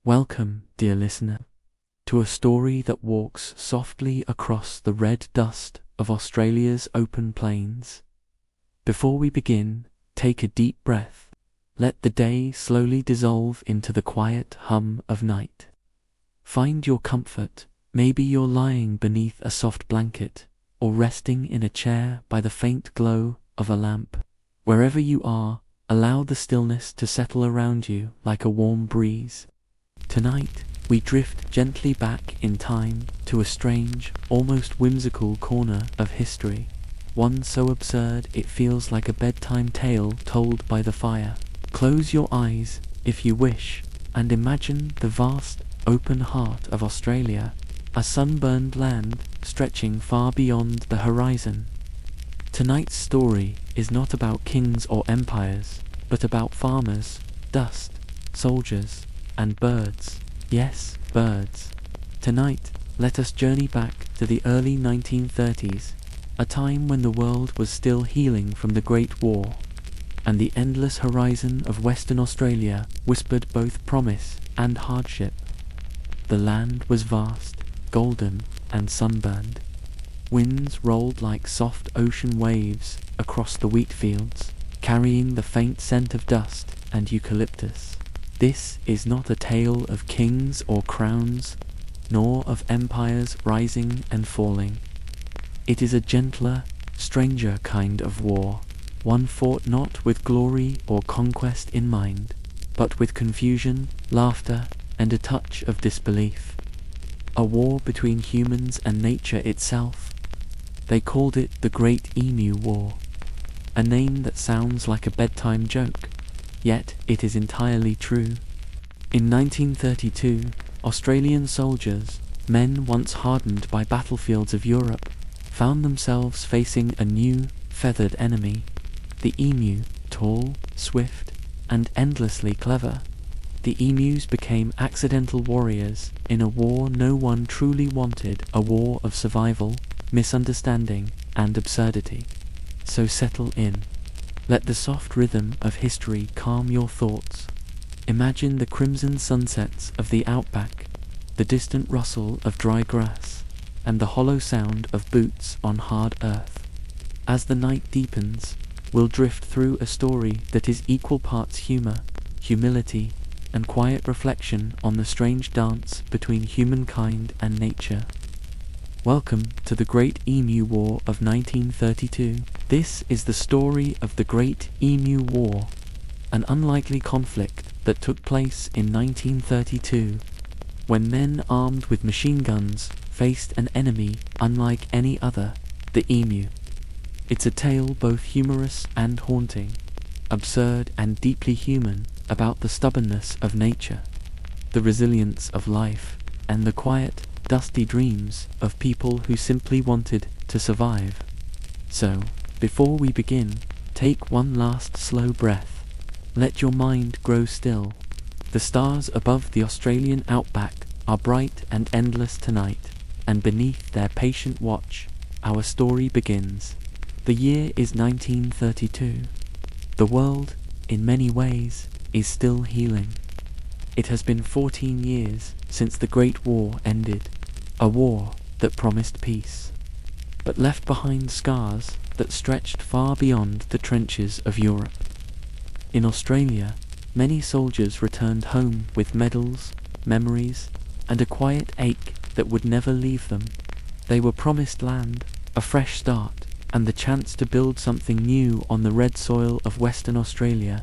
Welcome, dear listener, to a story that walks softly across the red dust of Australia's open plains. Before we begin, take a deep breath. Let the day slowly dissolve into the quiet hum of night. Find your comfort. Maybe you're lying beneath a soft blanket, or resting in a chair by the faint glow of a lamp. Wherever you are, allow the stillness to settle around you like a warm breeze. Tonight, we drift gently back in time to a strange, almost whimsical corner of history. One so absurd it feels like a bedtime tale told by the fire. Close your eyes, if you wish, and imagine the vast, open heart of Australia, a sunburned land stretching far beyond the horizon. Tonight's story is not about kings or empires, but about farmers, dust, soldiers, and birds. Yes, birds. Tonight, let us journey back to the early 1930s, a time when the world was still healing from the Great War, and the endless horizon of Western Australia whispered both promise and hardship. The land was vast, golden, and sunburned. Winds rolled like soft ocean waves across the wheat fields, carrying the faint scent of dust and eucalyptus. This is not a tale of kings or crowns, nor of empires rising and falling. It is a gentler, stranger kind of war, one fought not with glory or conquest in mind, but with confusion, laughter, and a touch of disbelief. A war between humans and nature itself. They called it the Great Emu War, a name that sounds like a bedtime joke, yet it is entirely true. In 1932, Australian soldiers, men once hardened by battlefields of Europe, found themselves facing a new, feathered enemy. The emu, tall, swift, and endlessly clever. The emus became accidental warriors in a war no one truly wanted, a war of survival, misunderstanding, and absurdity. So settle in. Let the soft rhythm of history calm your thoughts. Imagine the crimson sunsets of the outback, the distant rustle of dry grass, and the hollow sound of boots on hard earth. As the night deepens, we'll drift through a story that is equal parts humor, humility, and quiet reflection on the strange dance between humankind and nature. Welcome to the Great Emu War of 1932. This is the story of the Great Emu War, an unlikely conflict that took place in 1932, when men armed with machine guns faced an enemy unlike any other, the emu. It's a tale both humorous and haunting, absurd and deeply human, about the stubbornness of nature, the resilience of life, and the quiet, dusty dreams of people who simply wanted to survive. So, before we begin, take one last slow breath. Let your mind grow still. The stars above the Australian outback are bright and endless tonight, and beneath their patient watch, our story begins. The year is 1932. The world, in many ways, is still healing. It has been 14 years since the Great War ended, a war that promised peace, but left behind scars that stretched far beyond the trenches of Europe. In Australia, many soldiers returned home with medals, memories, and a quiet ache that would never leave them. They were promised land, a fresh start, and the chance to build something new on the red soil of Western Australia.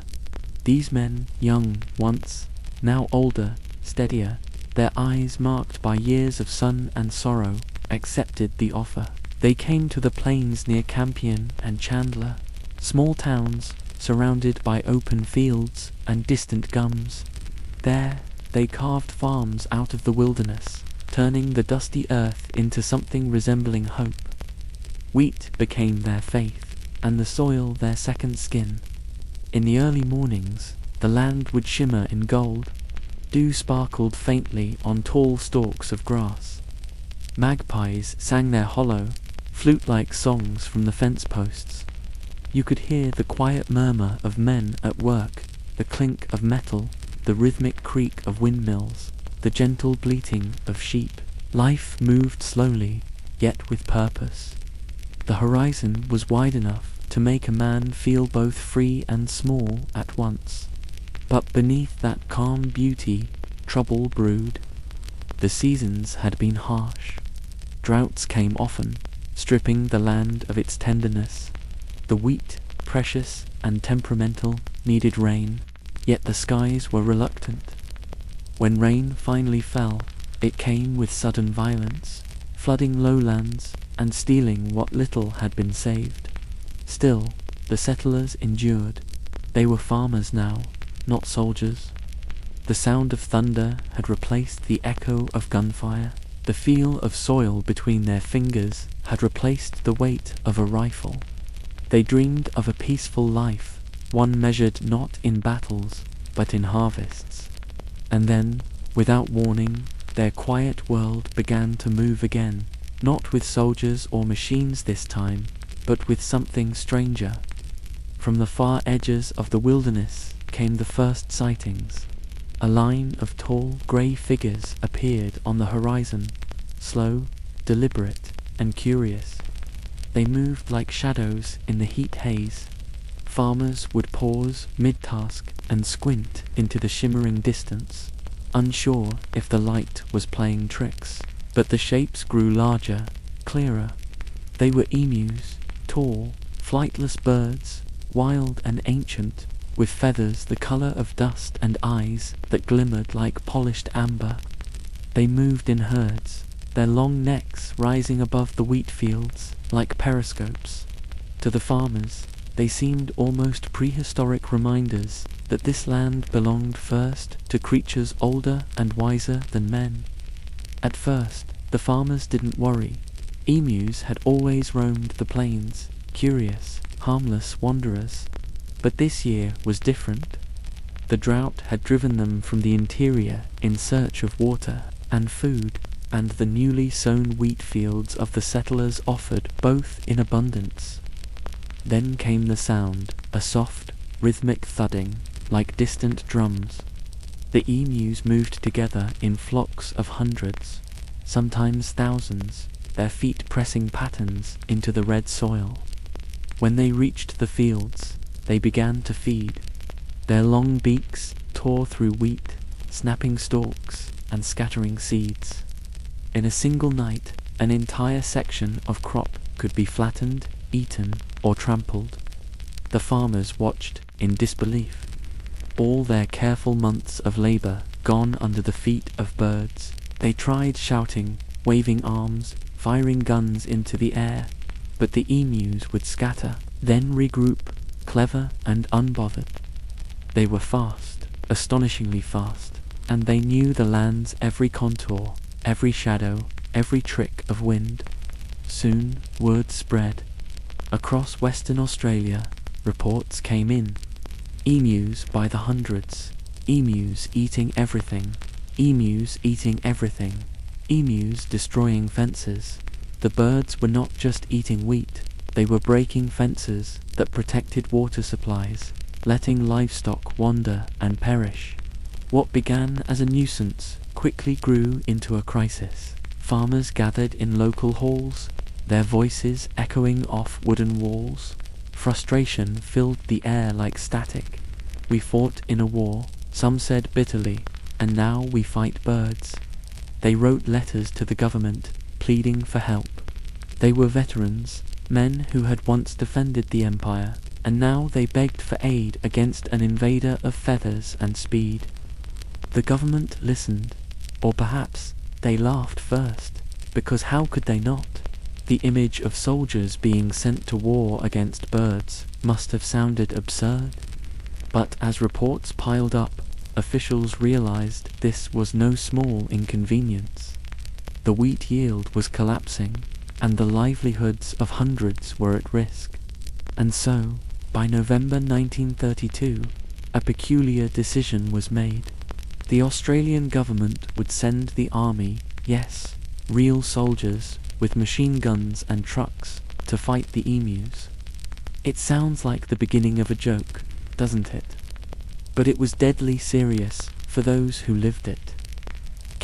These men, young once, now older, steadier, their eyes marked by years of sun and sorrow, accepted the offer. They came to the plains near Campion and Chandler, small towns surrounded by open fields and distant gums. There, they carved farms out of the wilderness, turning the dusty earth into something resembling hope. Wheat became their faith, and the soil their second skin. In the early mornings, the land would shimmer in gold. Dew sparkled faintly on tall stalks of grass. Magpies sang their hollow, flute-like songs from the fence posts. You could hear the quiet murmur of men at work, the clink of metal, the rhythmic creak of windmills. the gentle bleating of sheep. Life moved slowly, yet with purpose. The horizon was wide enough to make a man feel both free and small at once. But beneath that calm beauty, trouble brewed. The seasons had been harsh. Droughts came often, stripping the land of its tenderness. The wheat, precious and temperamental, needed rain, yet the skies were reluctant. When rain finally fell, it came with sudden violence, flooding lowlands and stealing what little had been saved. Still, the settlers endured. They were farmers now, not soldiers. The sound of thunder had replaced the echo of gunfire. The feel of soil between their fingers had replaced the weight of a rifle. They dreamed of a peaceful life, one measured not in battles, but in harvests. And then, without warning, their quiet world began to move again, not with soldiers or machines this time, but with something stranger. From the far edges of the wilderness came the first sightings. A line of tall, grey figures appeared on the horizon, slow, deliberate, and curious. They moved like shadows in the heat haze. Farmers would pause mid-task and squint into the shimmering distance, unsure if the light was playing tricks. But the shapes grew larger, clearer. They were emus, tall, flightless birds, wild and ancient, with feathers the color of dust and eyes that glimmered like polished amber. They moved in herds, their long necks rising above the wheat fields like periscopes. To the farmers, they seemed almost prehistoric reminders that this land belonged first to creatures older and wiser than men. At first, the farmers didn't worry. Emus had always roamed the plains, curious, harmless wanderers. But this year was different. The drought had driven them from the interior in search of water and food, and the newly sown wheat fields of the settlers offered both in abundance. Then came the sound, a soft, rhythmic thudding, like distant drums. The emus moved together in flocks of hundreds, sometimes thousands, their feet pressing patterns into the red soil. When they reached the fields, they began to feed. Their long beaks tore through wheat, snapping stalks and scattering seeds. In a single night, an entire section of crop could be flattened, eaten, or trampled. The farmers watched in disbelief. All their careful months of labor gone under the feet of birds. They tried shouting, waving arms, firing guns into the air, but the emus would scatter, then regroup, clever and unbothered. They were fast, astonishingly fast, and they knew the land's every contour, every shadow, every trick of wind. Soon word spread. Across Western Australia, reports came in. Emus by the hundreds. Emus eating everything. Emus eating everything. Emus destroying fences. The birds were not just eating wheat, they were breaking fences that protected water supplies, letting livestock wander and perish. What began as a nuisance quickly grew into a crisis. Farmers gathered in local halls, their voices echoing off wooden walls. Frustration filled the air like static. We fought in a war, some said bitterly, and now we fight birds. They wrote letters to the government, pleading for help. They were veterans, men who had once defended the empire, and now they begged for aid against an invader of feathers and speed. The government listened, or perhaps they laughed first, because how could they not? The image of soldiers being sent to war against birds must have sounded absurd. But as reports piled up, officials realized this was no small inconvenience. The wheat yield was collapsing, and the livelihoods of hundreds were at risk. And so, by November 1932, a peculiar decision was made. The Australian government would send the army, yes, real soldiers, with machine guns and trucks, to fight the emus. It sounds like the beginning of a joke, doesn't it? But it was deadly serious for those who lived it.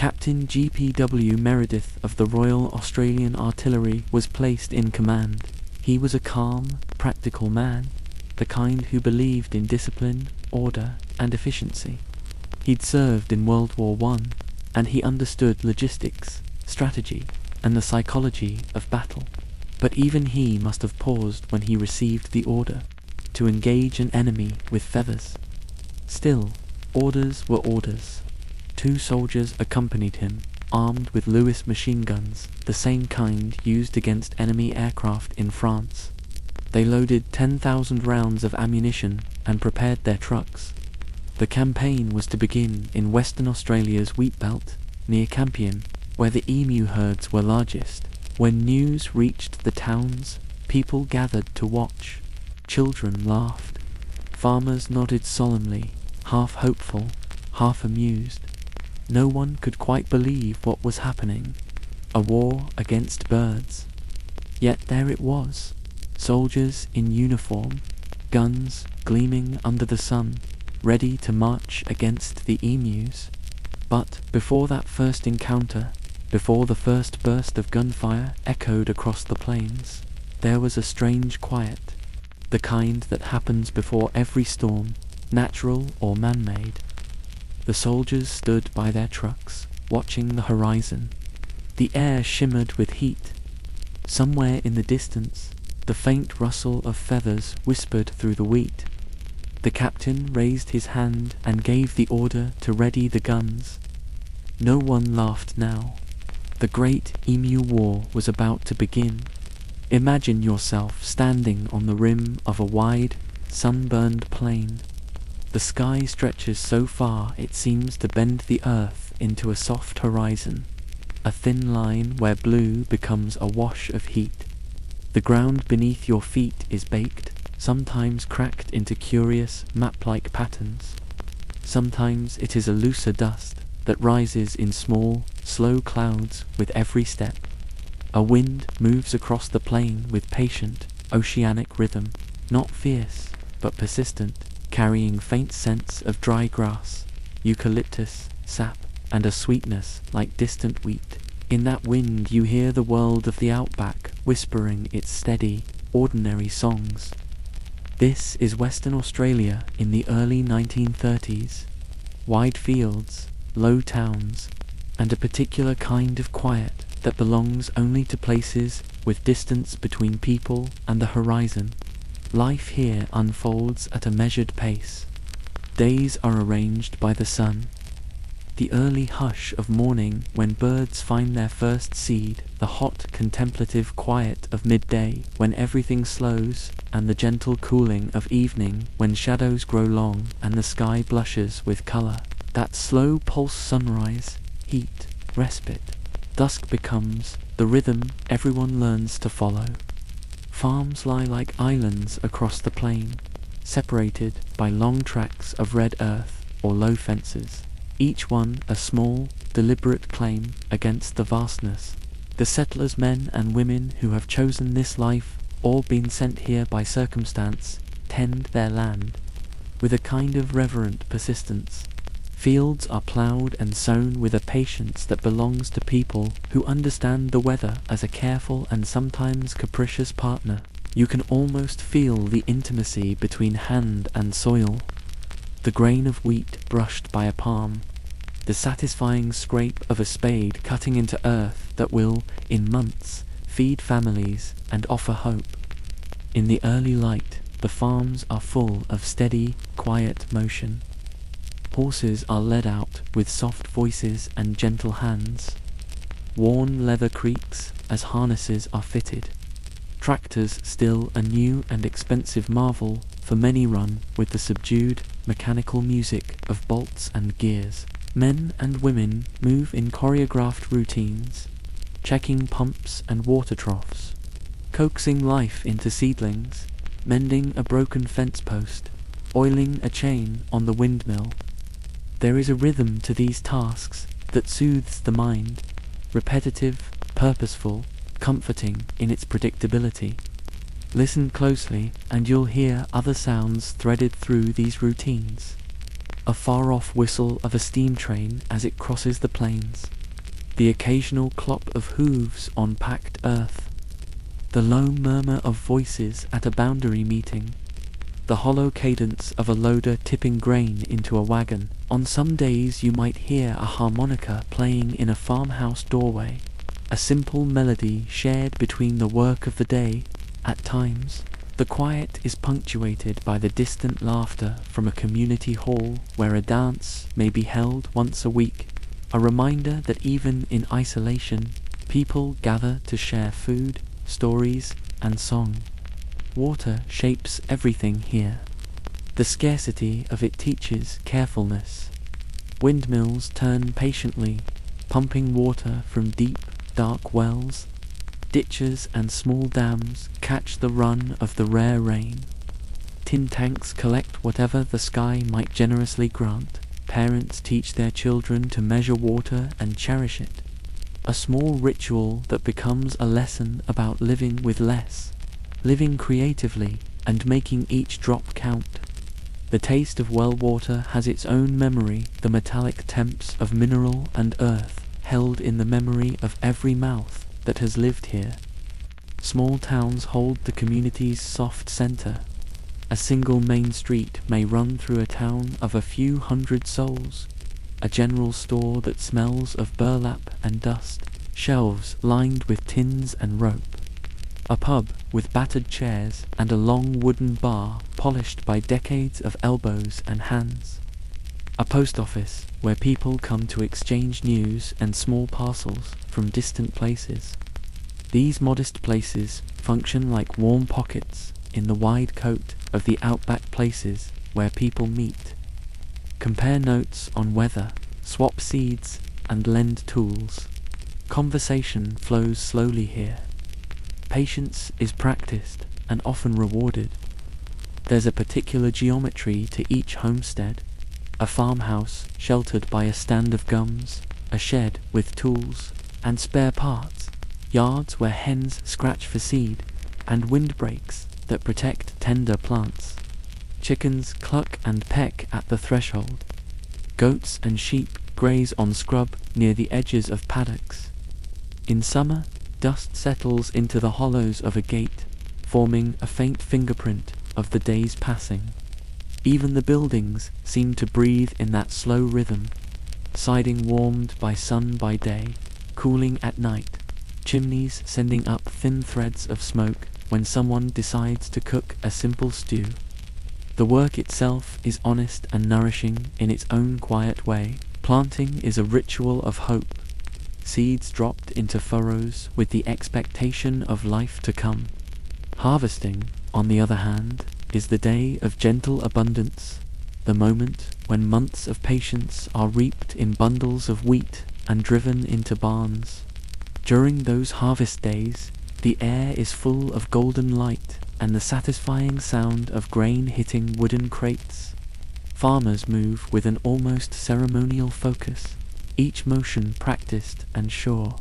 Captain G.P.W. Meredith of the Royal Australian Artillery was placed in command. He was a calm, practical man, the kind who believed in discipline, order, and efficiency. He'd served in World War I, and he understood logistics, strategy, and the psychology of battle. But even he must have paused when he received the order to engage an enemy with feathers. Still, orders were orders. 2 soldiers accompanied him, armed with Lewis machine guns, the same kind used against enemy aircraft in France. They loaded 10,000 rounds of ammunition and prepared their trucks. The campaign was to begin in Western Australia's wheat belt, near Campion, where the emu herds were largest. When news reached the towns, people gathered to watch. Children laughed. Farmers nodded solemnly, half hopeful, half amused. No one could quite believe what was happening. A war against birds. Yet there it was. Soldiers in uniform, guns gleaming under the sun, ready to march against the emus. But before that first encounter, before the first burst of gunfire echoed across the plains, there was a strange quiet, the kind that happens before every storm, natural or man-made. The soldiers stood by their trucks, watching the horizon. The air shimmered with heat. Somewhere in the distance, the faint rustle of feathers whispered through the wheat. The captain raised his hand and gave the order to ready the guns. No one laughed now. The great Emu War was about to begin. Imagine yourself standing on the rim of a wide, sunburned plain. The sky stretches so far it seems to bend the earth into a soft horizon, a thin line where blue becomes a wash of heat. The ground beneath your feet is baked, sometimes cracked into curious, map-like patterns. Sometimes it is a looser dust that rises in small, slow clouds with every step. A wind moves across the plain with patient, oceanic rhythm, not fierce, but persistent, carrying faint scents of dry grass, eucalyptus, sap, and a sweetness like distant wheat. In that wind you hear the world of the outback whispering its steady, ordinary songs. This is Western Australia in the early 1930s. Wide fields, low towns, and a particular kind of quiet that belongs only to places with distance between people and the horizon. Life here unfolds at a measured pace. Days are arranged by the sun. The early hush of morning when birds find their first seed, the hot contemplative quiet of midday when everything slows, and the gentle cooling of evening when shadows grow long and the sky blushes with colour. That slow pulse sunrise, heat, respite. Dusk becomes the rhythm everyone learns to follow. Farms lie like islands across the plain, separated by long tracts of red earth or low fences, each one a small, deliberate claim against the vastness. The settlers, men and women who have chosen this life, all been sent here by circumstance, tend their land with a kind of reverent persistence. Fields are ploughed and sown with a patience that belongs to people who understand the weather as a careful and sometimes capricious partner. You can almost feel the intimacy between hand and soil. The grain of wheat brushed by a palm, the satisfying scrape of a spade cutting into earth that will, in months, feed families and offer hope. In the early light, the farms are full of steady, quiet motion. Horses are led out with soft voices and gentle hands. Worn leather creaks as harnesses are fitted. Tractors, still a new and expensive marvel, for many run with the subdued, mechanical music of bolts and gears. Men and women move in choreographed routines, checking pumps and water troughs, coaxing life into seedlings, mending a broken fence post, oiling a chain on the windmill. There is a rhythm to these tasks that soothes the mind, repetitive, purposeful, comforting in its predictability. Listen closely and you'll hear other sounds threaded through these routines. a far-off whistle of a steam train as it crosses the plains, the occasional clop of hooves on packed earth, the low murmur of voices at a boundary meeting, the hollow cadence of a loader tipping grain into a wagon. On some days you might hear a harmonica playing in a farmhouse doorway, a simple melody shared between the work of the day. At times, the quiet is punctuated by the distant laughter from a community hall where a dance may be held once a week, a reminder that even in isolation, people gather to share food, stories, and song. Water shapes everything here. The scarcity of it teaches carefulness. Windmills turn patiently, pumping water from deep, dark wells. Ditches and small dams catch the run of the rare rain. Tin tanks collect whatever the sky might generously grant. Parents teach their children to measure water and cherish it. A small ritual that becomes a lesson about living with less, living creatively, and making each drop count. The taste of well water has its own memory, the metallic temps of mineral and earth, held in the memory of every mouth that has lived here. Small towns hold the community's soft center. A single main street may run through a town of a few hundred souls. A general store that smells of burlap and dust, shelves lined with tins and rope. A pub with battered chairs and a long wooden bar polished by decades of elbows and hands. A post office where people come to exchange news and small parcels from distant places. These modest places function like warm pockets in the wide coat of the outback places where people meet. Compare notes on weather, swap seeds, and lend tools. Conversation flows slowly here. Patience is practiced and often rewarded. There's a particular geometry to each homestead. A farmhouse sheltered by a stand of gums, a shed with tools and spare parts, yards where hens scratch for seed, and windbreaks that protect tender plants. Chickens cluck and peck at the threshold. Goats and sheep graze on scrub near the edges of paddocks. In summer, dust settles into the hollows of a gate, forming a faint fingerprint of the day's passing. Even the buildings seem to breathe in that slow rhythm, siding warmed by sun by day, cooling at night, chimneys sending up thin threads of smoke when someone decides to cook a simple stew. The work itself is honest and nourishing in its own quiet way. Planting is a ritual of hope, seeds dropped into furrows with the expectation of life to come. Harvesting, on the other hand, is the day of gentle abundance, the moment when months of patience are reaped in bundles of wheat and driven into barns. During those harvest days, the air is full of golden light and the satisfying sound of grain hitting wooden crates. Farmers move with an almost ceremonial focus, each motion practiced and sure.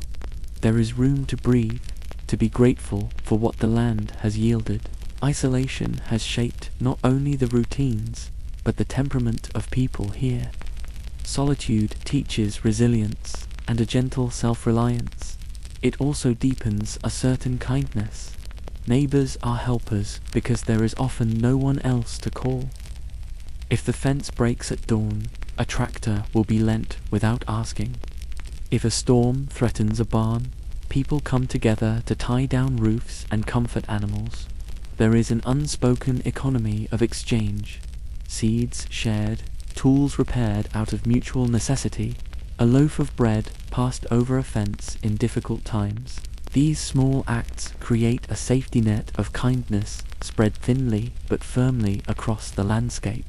There is room to breathe, to be grateful for what the land has yielded. Isolation has shaped not only the routines, but the temperament of people here. Solitude teaches resilience and a gentle self-reliance. It also deepens a certain kindness. Neighbors are helpers because there is often no one else to call. If the fence breaks at dawn, a tractor will be lent without asking. If a storm threatens a barn, people come together to tie down roofs and comfort animals. There is an unspoken economy of exchange, seeds shared, tools repaired out of mutual necessity, a loaf of bread passed over a fence in difficult times. These small acts create a safety net of kindness spread thinly but firmly across the landscape.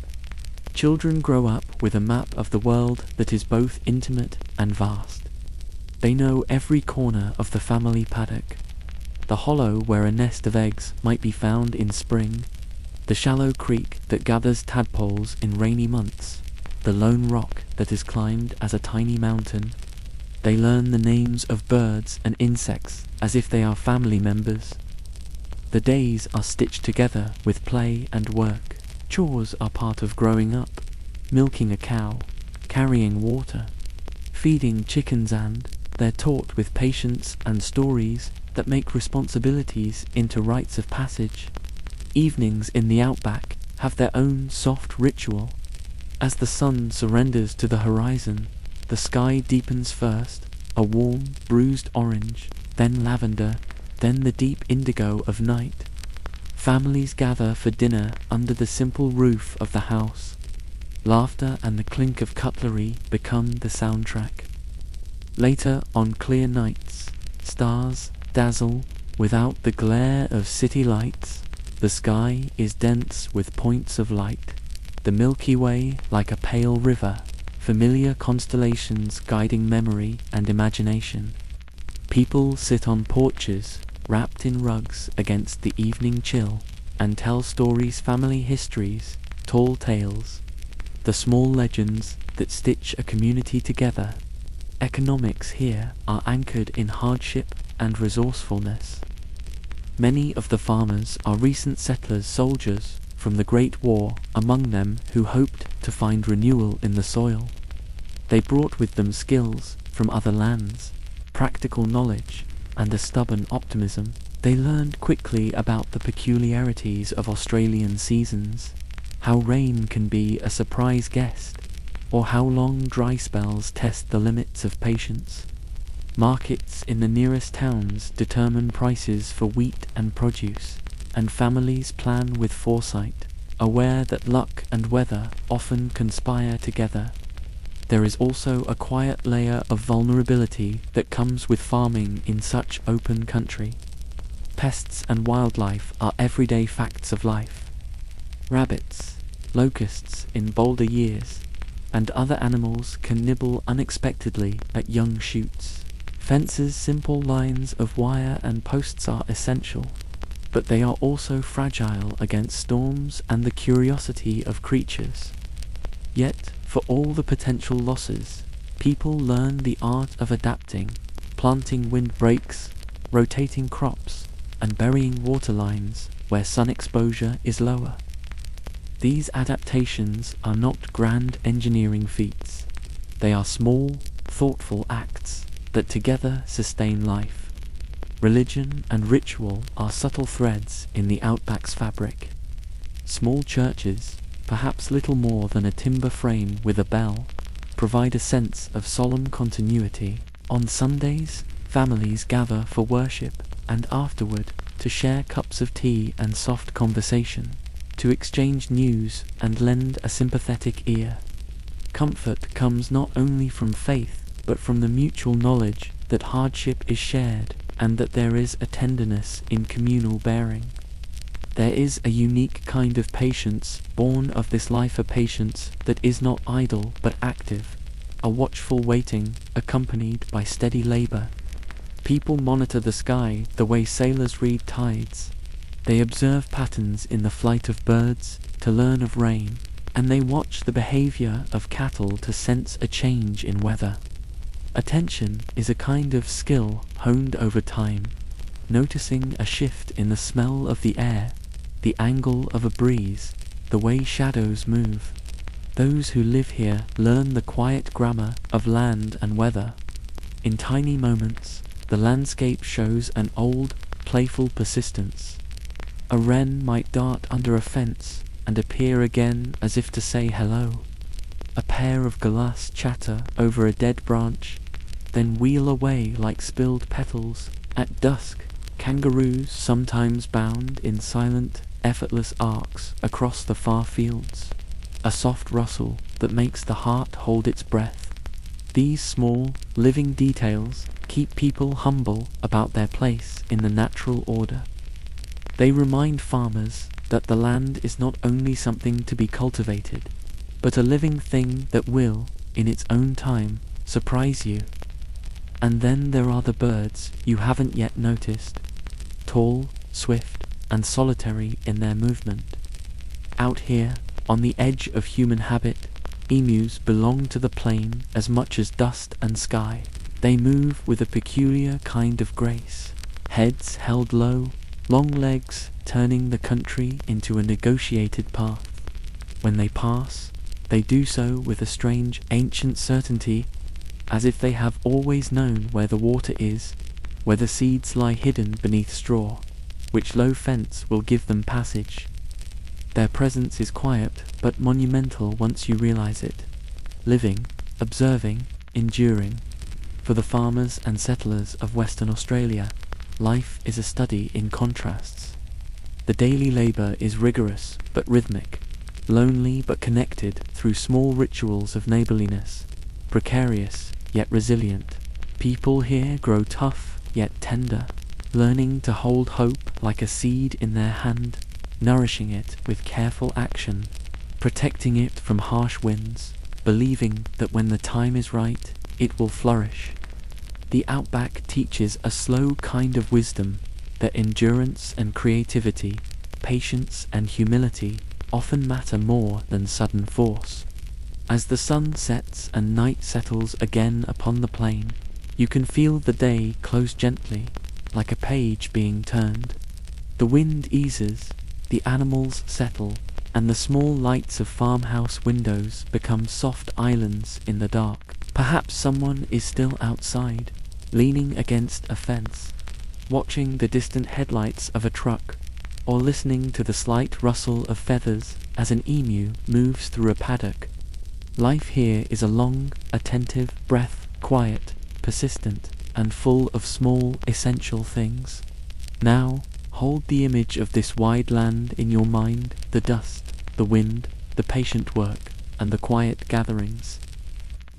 Children grow up with a map of the world that is both intimate and vast. They know every corner of the family paddock, the hollow where a nest of eggs might be found in spring, the shallow creek that gathers tadpoles in rainy months, the lone rock that is climbed as a tiny mountain. They learn the names of birds and insects as if they are family members. The days are stitched together with play and work. Chores are part of growing up. milking a cow, carrying water, feeding chickens, and they're taught with patience and stories that make responsibilities into rites of passage. Evenings in the outback have their own soft ritual. As the sun surrenders to the horizon, the sky deepens first, a warm, bruised orange, then lavender, then the deep indigo of night. Families gather for dinner under the simple roof of the house. Laughter and the clink of cutlery become the soundtrack. Later, on clear nights, stars dazzle without the glare of city lights. The sky is dense with points of light, the Milky Way like a pale river, familiar constellations guiding memory and imagination. People sit on porches, wrapped in rugs against the evening chill, and tell stories, family histories, tall tales, the small legends that stitch a community together. Economics here are anchored in hardship and resourcefulness. Many of the farmers are recent settlers, soldiers from the Great War, among them who hoped to find renewal in the soil. They brought with them skills from other lands, practical knowledge, and a stubborn optimism. They learned quickly about the peculiarities of Australian seasons, how rain can be a surprise guest, or how long dry spells test the limits of patience. Markets in the nearest towns determine prices for wheat and produce, and families plan with foresight, aware that luck and weather often conspire together. There is also a quiet layer of vulnerability that comes with farming in such open country. Pests and wildlife are everyday facts of life. Rabbits, locusts in bolder years, and other animals can nibble unexpectedly at young shoots. Fences, simple lines of wire and posts are essential, but they are also fragile against storms and the curiosity of creatures. Yet, for all the potential losses, people learn the art of adapting, planting windbreaks, rotating crops, and burying water lines where sun exposure is lower. These adaptations are not grand engineering feats. They are small, thoughtful acts that together sustain life. Religion and ritual are subtle threads in the outback's fabric. Small churches, perhaps little more than a timber frame with a bell, provide a sense of solemn continuity. On Sundays, families gather for worship and afterward to share cups of tea and soft conversation, to exchange news and lend a sympathetic ear. Comfort comes not only from faith, but from the mutual knowledge that hardship is shared and that there is a tenderness in communal bearing. There is a unique kind of patience born of this life, a patience that is not idle but active, a watchful waiting accompanied by steady labor. People monitor the sky the way sailors read tides. They observe patterns in the flight of birds to learn of rain, and they watch the behavior of cattle to sense a change in weather. Attention is a kind of skill honed over time, noticing a shift in the smell of the air, the angle of a breeze, the way shadows move. Those who live here learn the quiet grammar of land and weather. In tiny moments, the landscape shows an old, playful persistence. A wren might dart under a fence and appear again as if to say hello. A pair of gallas chatter over a dead branch, then wheel away like spilled petals. At dusk, kangaroos sometimes bound in silent, effortless arcs across the far fields, a soft rustle that makes the heart hold its breath. These small, living details keep people humble about their place in the natural order. They remind farmers that the land is not only something to be cultivated, but a living thing that will, in its own time, surprise you. And then there are the birds you haven't yet noticed, tall, swift, and solitary in their movement. Out here, on the edge of human habit, emus belong to the plain as much as dust and sky. They move with a peculiar kind of grace, heads held low, long legs turning the country into a negotiated path. When they pass, They do so with a strange, ancient certainty, as if they have always known where the water is, where the seeds lie hidden beneath straw, which low fence will give them passage. Their presence is quiet, but monumental once you realize it. Living, observing, enduring. For the farmers and settlers of Western Australia, life is a study in contrasts. The daily labor is rigorous but rhythmic, lonely but connected through small rituals of neighborliness, precarious yet resilient. People here grow tough yet tender, learning to hold hope like a seed in their hand, nourishing it with careful action, protecting it from harsh winds, believing that when the time is right, it will flourish. The outback teaches a slow kind of wisdom that endurance and creativity, patience and humility often matter more than sudden force. As the sun sets and night settles again upon the plain, you can feel the day close gently, like a page being turned. The wind eases, the animals settle, and the small lights of farmhouse windows become soft islands in the dark. Perhaps someone is still outside, leaning against a fence, watching the distant headlights of a truck, or listening to the slight rustle of feathers as an emu moves through a paddock. Life here is a long, attentive breath, quiet, persistent, and full of small, essential things. Now, hold the image of this wide land in your mind, the dust, the wind, the patient work, and the quiet gatherings.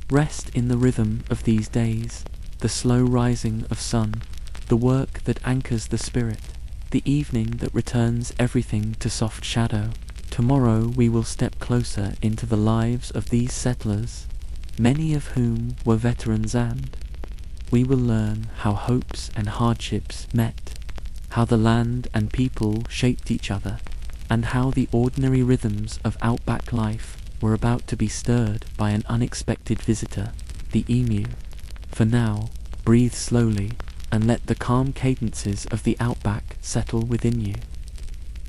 Rest in the rhythm of these days, the slow rising of sun, the work that anchors the spirit, the evening that returns everything to soft shadow. Tomorrow we will step closer into the lives of these settlers, many of whom were veterans, and we will learn how hopes and hardships met, how the land and people shaped each other, and how the ordinary rhythms of outback life were about to be stirred by an unexpected visitor, the emu. For now, breathe slowly and let the calm cadences of the outback settle within you.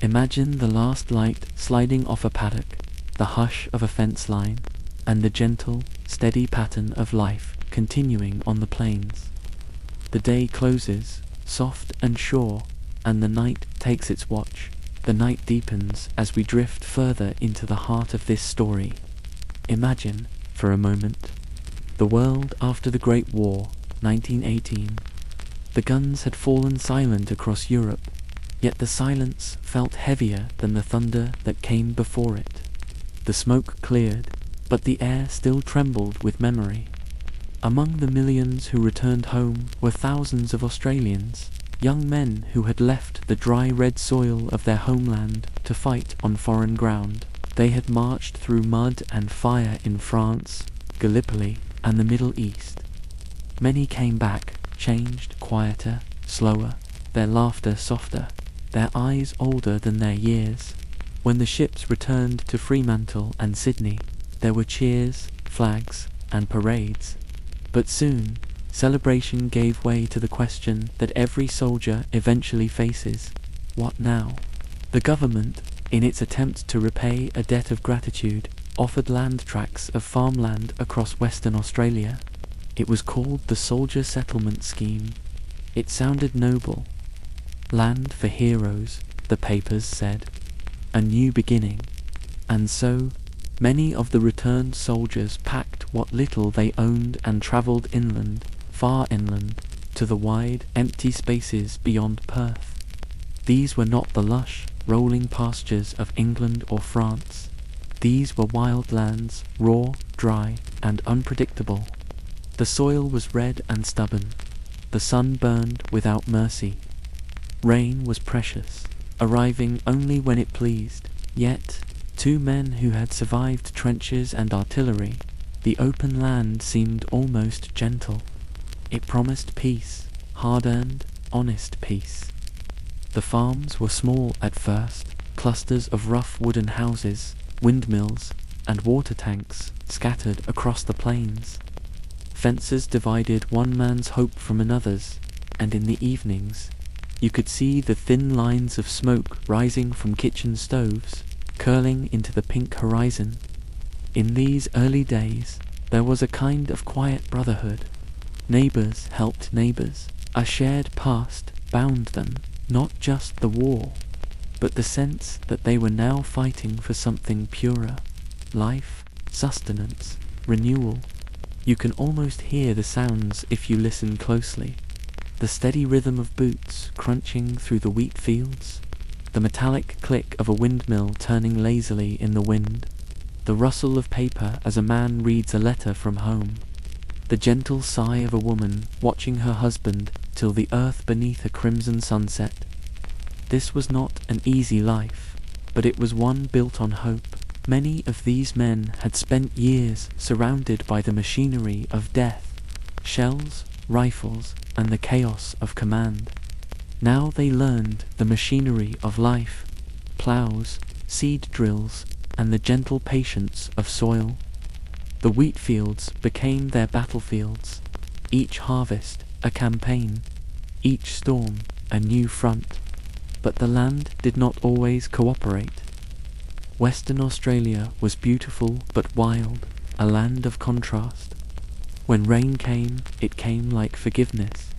Imagine the last light sliding off a paddock, the hush of a fence line, and the gentle, steady pattern of life continuing on the plains. The day closes, soft and sure, and the night takes its watch. The night deepens as we drift further into the heart of this story. Imagine, for a moment, the world after the Great War, 1918. The guns had fallen silent across Europe, yet the silence felt heavier than the thunder that came before it. The smoke cleared, but the air still trembled with memory. Among the millions who returned home were thousands of Australians, young men who had left the dry red soil of their homeland to fight on foreign ground. They had marched through mud and fire in France, Gallipoli, and the Middle East. Many came back, changed, quieter, slower, their laughter softer, their eyes older than their years. When the ships returned to Fremantle and Sydney, there were cheers, flags, and parades. But soon, celebration gave way to the question that every soldier eventually faces: what now? The government, in its attempt to repay a debt of gratitude, offered land tracts of farmland across Western Australia. It was called the Soldier Settlement Scheme. It sounded noble. Land for heroes, the papers said. A new beginning. And so, many of the returned soldiers packed what little they owned and travelled inland, far inland, to the wide, empty spaces beyond Perth. These were not the lush, rolling pastures of England or France. These were wild lands, raw, dry, and unpredictable. The soil was red and stubborn. The sun burned without mercy. Rain was precious, arriving only when it pleased. Yet, two men who had survived trenches and artillery, the open land seemed almost gentle. It promised peace, hard-earned, honest peace. The farms were small at first, clusters of rough wooden houses, windmills, and water tanks scattered across the plains. Fences divided one man's hope from another's, and in the evenings, you could see the thin lines of smoke rising from kitchen stoves, curling into the pink horizon. In these early days, there was a kind of quiet brotherhood. Neighbors helped neighbors. A shared past bound them, not just the war, but the sense that they were now fighting for something purer. Life, sustenance, renewal. You can almost hear the sounds if you listen closely. The steady rhythm of boots crunching through the wheat fields, the metallic click of a windmill turning lazily in the wind, the rustle of paper as a man reads a letter from home, the gentle sigh of a woman watching her husband till the earth beneath a crimson sunset. This was not an easy life, but it was one built on hope. Many of these men had spent years surrounded by the machinery of death, shells, rifles, and the chaos of command. Now they learned the machinery of life, plows, seed drills, and the gentle patience of soil. The wheat fields became their battlefields, each harvest a campaign, each storm a new front. But the land did not always cooperate. Western Australia was beautiful but wild, a land of contrast. When rain came, it came like forgiveness.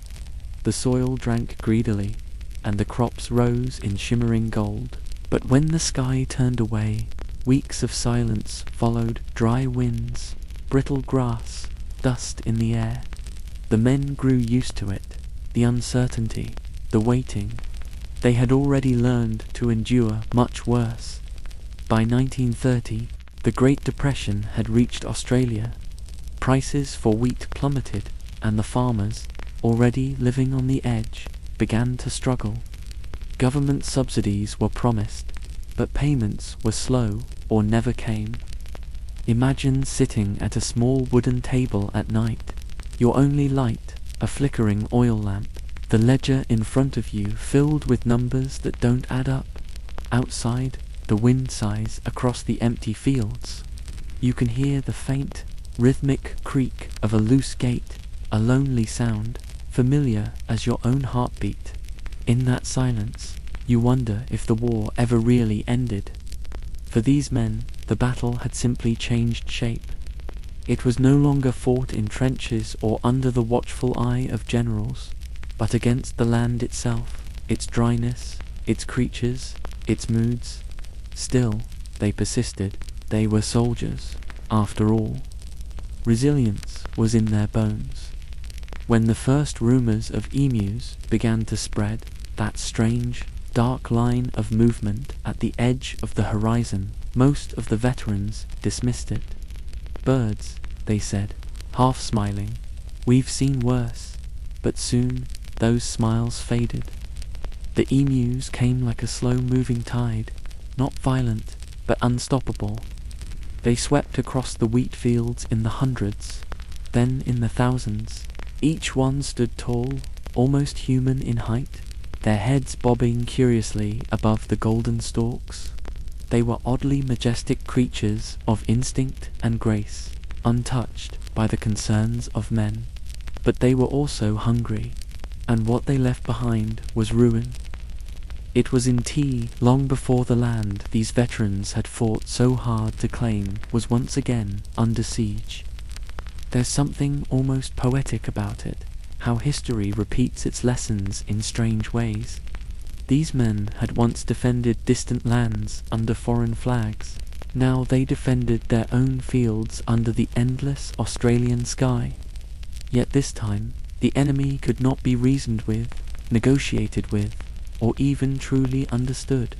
The soil drank greedily, and the crops rose in shimmering gold. But when the sky turned away, weeks of silence followed, dry winds, brittle grass, dust in the air. The men grew used to it, the uncertainty, the waiting. They had already learned to endure much worse. By 1930, the Great Depression had reached Australia. Prices for wheat plummeted, and the farmers, already living on the edge, began to struggle. Government subsidies were promised, but payments were slow or never came. Imagine sitting at a small wooden table at night, your only light a flickering oil lamp, the ledger in front of you filled with numbers that don't add up. Outside, the wind sighs across the empty fields. You can hear the faint, rhythmic creak of a loose gate, a lonely sound, familiar as your own heartbeat. In that silence, you wonder if the war ever really ended. For these men, the battle had simply changed shape. It was no longer fought in trenches or under the watchful eye of generals, but against the land itself, its dryness, its creatures, its moods. Still, they persisted. They were soldiers, after all. Resilience was in their bones. When the first rumors of emus began to spread, that strange, dark line of movement at the edge of the horizon, most of the veterans dismissed it. Birds, they said, half smiling. We've seen worse. But soon, those smiles faded. The emus came like a slow-moving tide, not violent, but unstoppable. They swept across the wheat fields in the hundreds, then in the thousands. Each one stood tall, almost human in height, their heads bobbing curiously above the golden stalks. They were oddly majestic creatures of instinct and grace, untouched by the concerns of men. But they were also hungry, and what they left behind was ruin. It was in tea long before the land these veterans had fought so hard to claim was once again under siege. There's something almost poetic about it, how history repeats its lessons in strange ways. These men had once defended distant lands under foreign flags. Now they defended their own fields under the endless Australian sky. Yet this time, the enemy could not be reasoned with, negotiated with, or even truly understood.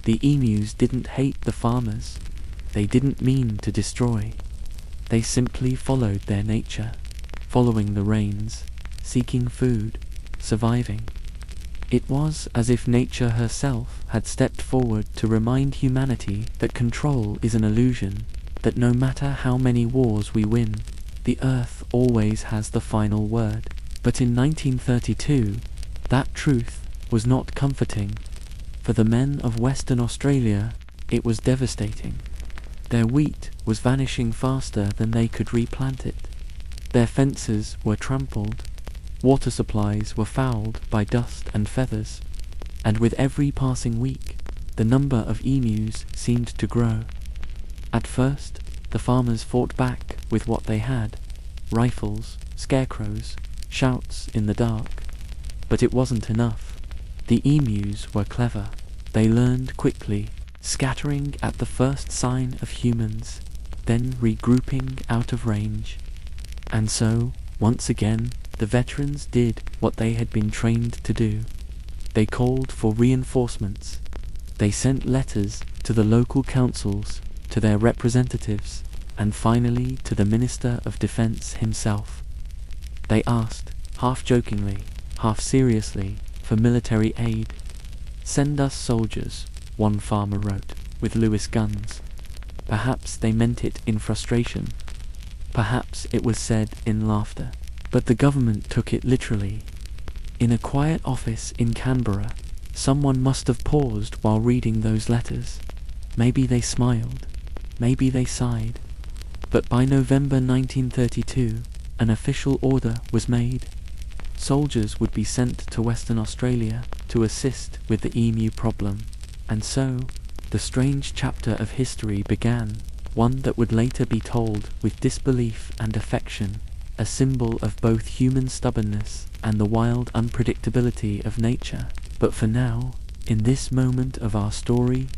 The emus didn't hate the farmers. They didn't mean to destroy. They simply followed their nature, following the rains, seeking food, surviving. It was as if nature herself had stepped forward to remind humanity that control is an illusion, that no matter how many wars we win, the earth always has the final word. But in 1932, that truth was not comforting. For the men of Western Australia, it was devastating. Their wheat was vanishing faster than they could replant it. Their fences were trampled. Water supplies were fouled by dust and feathers. And with every passing week, the number of emus seemed to grow. At first, The farmers fought back with what they had: rifles, scarecrows, shouts in the dark. But it wasn't enough. The emus were clever. They learned quickly, scattering at the first sign of humans, then regrouping out of range. And so, once again, the veterans did what they had been trained to do. They called for reinforcements. They sent letters to the local councils, to their representatives, and finally to the Minister of Defense himself. They asked, half jokingly, half seriously, for military aid. "Send us soldiers," one farmer wrote, "with Lewis guns." Perhaps they meant it in frustration. Perhaps it was said in laughter. But the government took it literally. In a quiet office in Canberra, someone must have paused while reading those letters. Maybe they smiled. Maybe they sighed. But by November 1932, an official order was made. Soldiers would be sent to Western Australia to assist with the emu problem. And so, the strange chapter of history began, one that would later be told with disbelief and affection, a symbol of both human stubbornness and the wild unpredictability of nature. But for now, in this moment of our story,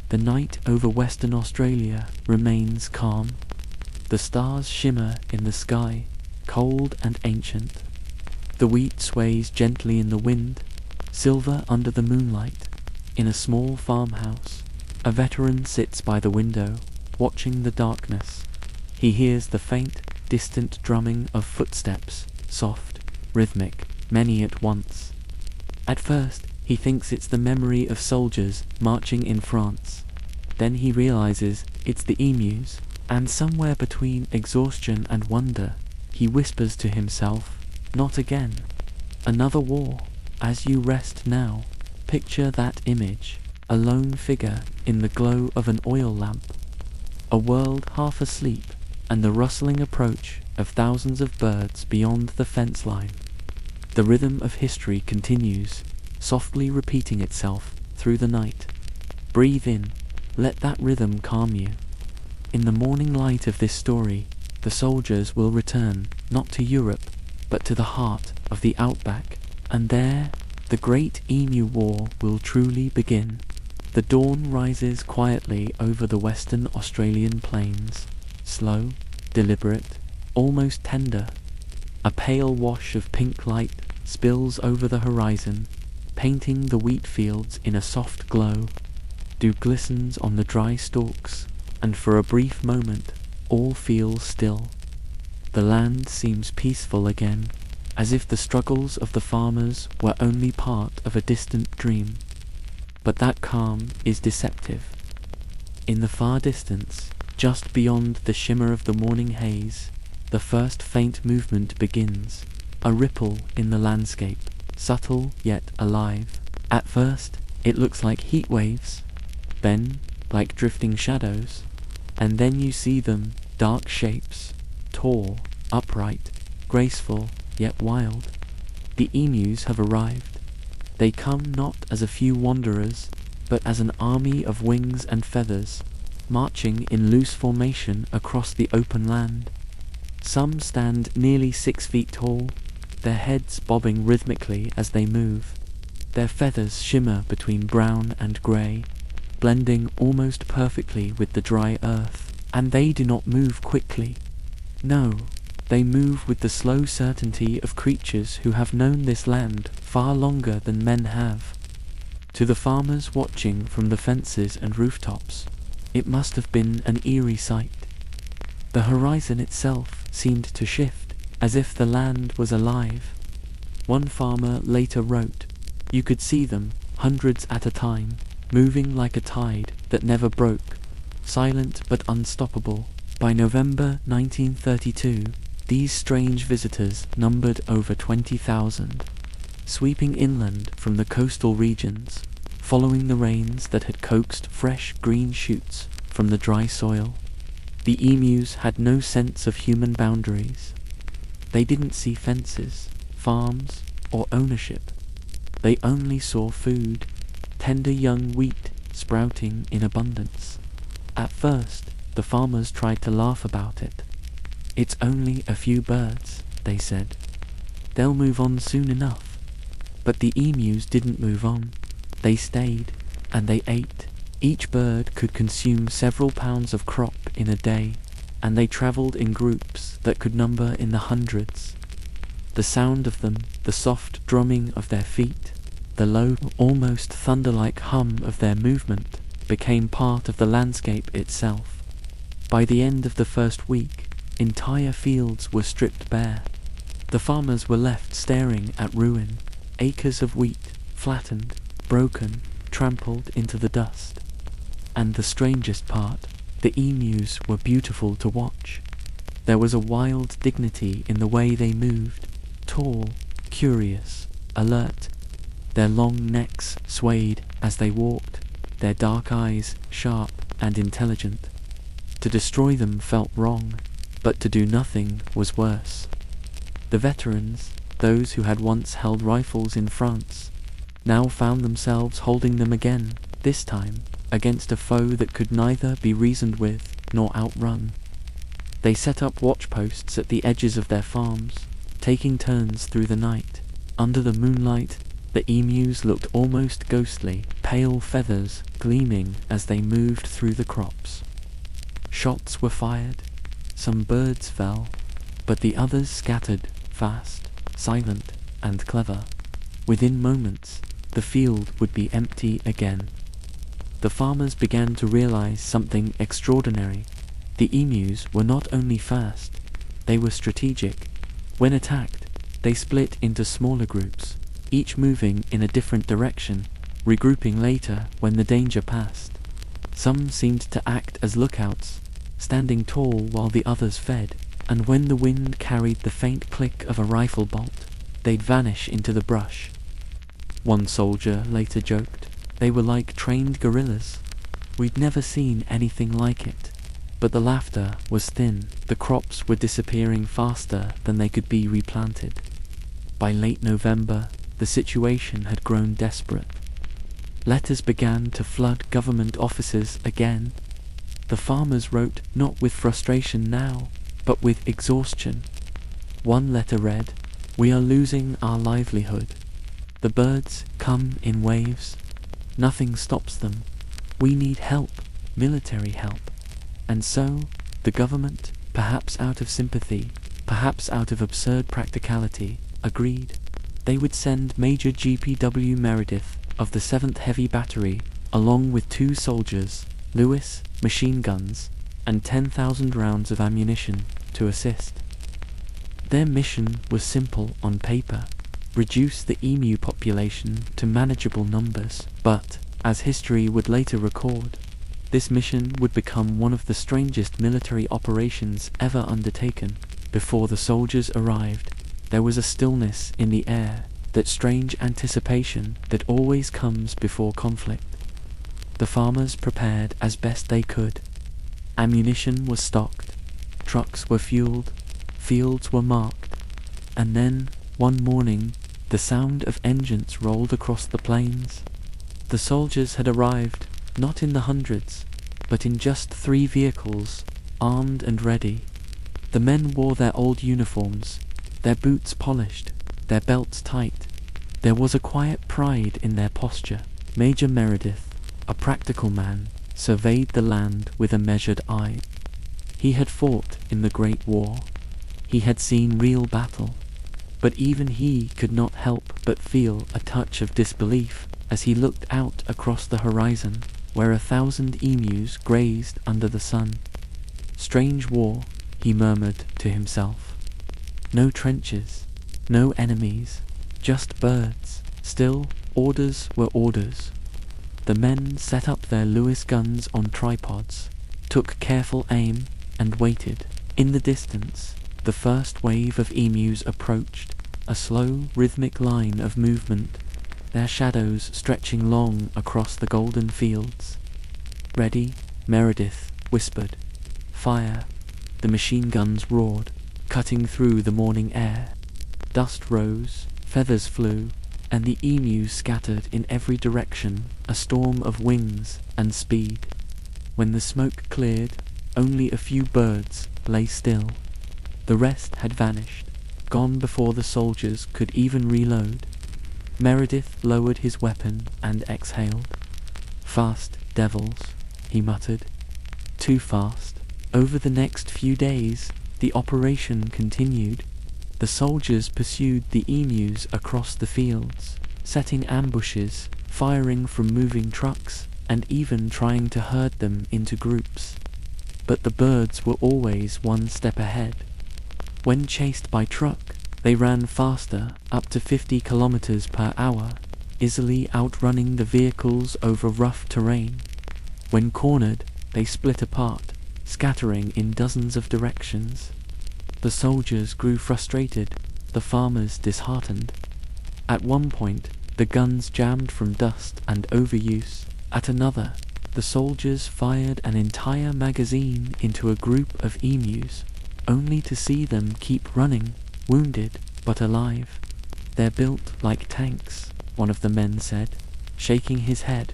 the night over Western Australia remains calm. The stars shimmer in the sky, cold and ancient. The wheat sways gently in the wind, silver under the moonlight. In a small farmhouse, a veteran sits by the window, watching the darkness. He hears the faint, distant drumming of footsteps, soft, rhythmic, many at once. At first, he thinks it's the memory of soldiers marching in France. Then he realizes it's the emus, and somewhere between exhaustion and wonder, he whispers to himself, "Not again. Another war. As you rest now, picture that image, a lone figure in the glow of an oil lamp. A world half asleep, and the rustling approach of thousands of birds beyond the fence line." The rhythm of history continues, softly repeating itself through the night. Breathe in, let that rhythm calm you. In the morning light of this story, the soldiers will return, not to Europe, but to the heart of the outback, and there, the great Emu War will truly begin. The dawn rises quietly over the Western Australian plains, slow, deliberate, almost tender. A pale wash of pink light spills over the horizon, painting the wheat fields in a soft glow. Dew glistens on the dry stalks, and for a brief moment, all feels still. The land seems peaceful again, as if the struggles of the farmers were only part of a distant dream. But that calm is deceptive. In the far distance, just beyond the shimmer of the morning haze, the first faint movement begins, a ripple in the landscape, subtle yet alive. At first, it looks like heat waves, then like drifting shadows, and then you see them, dark shapes, tall, upright, graceful, yet wild. The emus have arrived. They come not as a few wanderers, but as an army of wings and feathers, marching in loose formation across the open land. Some stand nearly 6 feet tall, their heads bobbing rhythmically as they move. Their feathers shimmer between brown and grey, blending almost perfectly with the dry earth, and they do not move quickly. No, they move with the slow certainty of creatures who have known this land far longer than men have. To the farmers watching from the fences and rooftops, it must have been an eerie sight. The horizon itself seemed to shift, as if the land was alive. One farmer later wrote, "You could see them, hundreds at a time, moving like a tide that never broke, silent but unstoppable." By November 1932, these strange visitors numbered over 20,000, sweeping inland from the coastal regions, following the rains that had coaxed fresh green shoots from the dry soil. The emus had no sense of human boundaries. They didn't see fences, farms, or ownership. They only saw food, tender young wheat sprouting in abundance. At first, The farmers tried to laugh about it. "It's only a few birds," they said. "They'll move on soon enough." But the emus didn't move on. They stayed, and they ate. Each bird could consume several pounds of crop in a day, and they traveled in groups that could number in the hundreds. The sound of them, the soft drumming of their feet, the low, almost thunder-like hum of their movement, became part of the landscape itself. By the end of the first week, entire fields were stripped bare. The farmers were left staring at ruin, acres of wheat, flattened, broken, trampled into the dust. And the strangest part, the emus were beautiful to watch. There was a wild dignity in the way they moved, tall, curious, alert. Their long necks swayed as they walked, their dark eyes sharp and intelligent. To destroy them felt wrong, but to do nothing was worse. The veterans, those who had once held rifles in France, now found themselves holding them again, this time against a foe that could neither be reasoned with nor outrun. They set up watchposts at the edges of their farms, taking turns through the night. Under the moonlight, the emus looked almost ghostly, pale feathers gleaming as they moved through the crops. Shots were fired, some birds fell, but the others scattered, fast, silent, and clever. Within moments, the field would be empty again. The farmers began to realize something extraordinary. The emus were not only fast, they were strategic. When attacked, they split into smaller groups, each moving in a different direction, regrouping later when the danger passed. Some seemed to act as lookouts, standing tall while the others fed, and when the wind carried the faint click of a rifle bolt, they'd vanish into the brush. One soldier later joked, "They were like trained guerrillas. We'd never seen anything like it." But the laughter was thin. The crops were disappearing faster than they could be replanted. By late November, the situation had grown desperate. Letters began to flood government offices again. The farmers wrote not with frustration now, but with exhaustion. One letter read, "We are losing our livelihood. The birds come in waves. Nothing stops them. We need help, military help." And so, the government, perhaps out of sympathy, perhaps out of absurd practicality, agreed. They would send Major G.P.W. Meredith of the 7th Heavy Battery, along with 2 soldiers, Lewis, machine guns, and 10,000 rounds of ammunition to assist. Their mission was simple on paper: reduce the emu population to manageable numbers. But, as history would later record, this mission would become one of the strangest military operations ever undertaken. Before the soldiers arrived, there was a stillness in the air, that strange anticipation that always comes before conflict. The farmers prepared as best they could. Ammunition was stocked, trucks were fueled, fields were marked, and then, one morning, the sound of engines rolled across the plains. The soldiers had arrived, not in the hundreds, but in just 3 vehicles, armed and ready. The men wore their old uniforms, their boots polished, their belts tight. There was a quiet pride in their posture. Major Meredith, a practical man, surveyed the land with a measured eye. He had fought in the Great War. He had seen real battle. But even he could not help but feel a touch of disbelief as he looked out across the horizon, where 1,000 emus grazed under the sun. "Strange war," he murmured to himself. "No trenches, no enemies, just birds." Still, orders were orders. The men set up their Lewis guns on tripods, took careful aim, and waited. In the distance, the first wave of emus approached, a slow, rhythmic line of movement, their shadows stretching long across the golden fields. "Ready?" Meredith whispered. "Fire!" The machine guns roared, cutting through the morning air. Dust rose, feathers flew, and the emus scattered in every direction, a storm of wings and speed. When the smoke cleared, only a few birds lay still. The rest had vanished, gone before the soldiers could even reload. Meredith lowered his weapon and exhaled. "Fast devils," he muttered. "Too fast." Over the next few days, the operation continued. The soldiers pursued the emus across the fields, setting ambushes, firing from moving trucks, and even trying to herd them into groups. But the birds were always one step ahead. When chased by truck, they ran faster, up to 50 kilometers per hour, easily outrunning the vehicles over rough terrain. When cornered, they split apart, scattering in dozens of directions. The soldiers grew frustrated, the farmers disheartened. At one point, the guns jammed from dust and overuse. At another, the soldiers fired an entire magazine into a group of emus, only to see them keep running, wounded but alive. "They're built like tanks," one of the men said, shaking his head.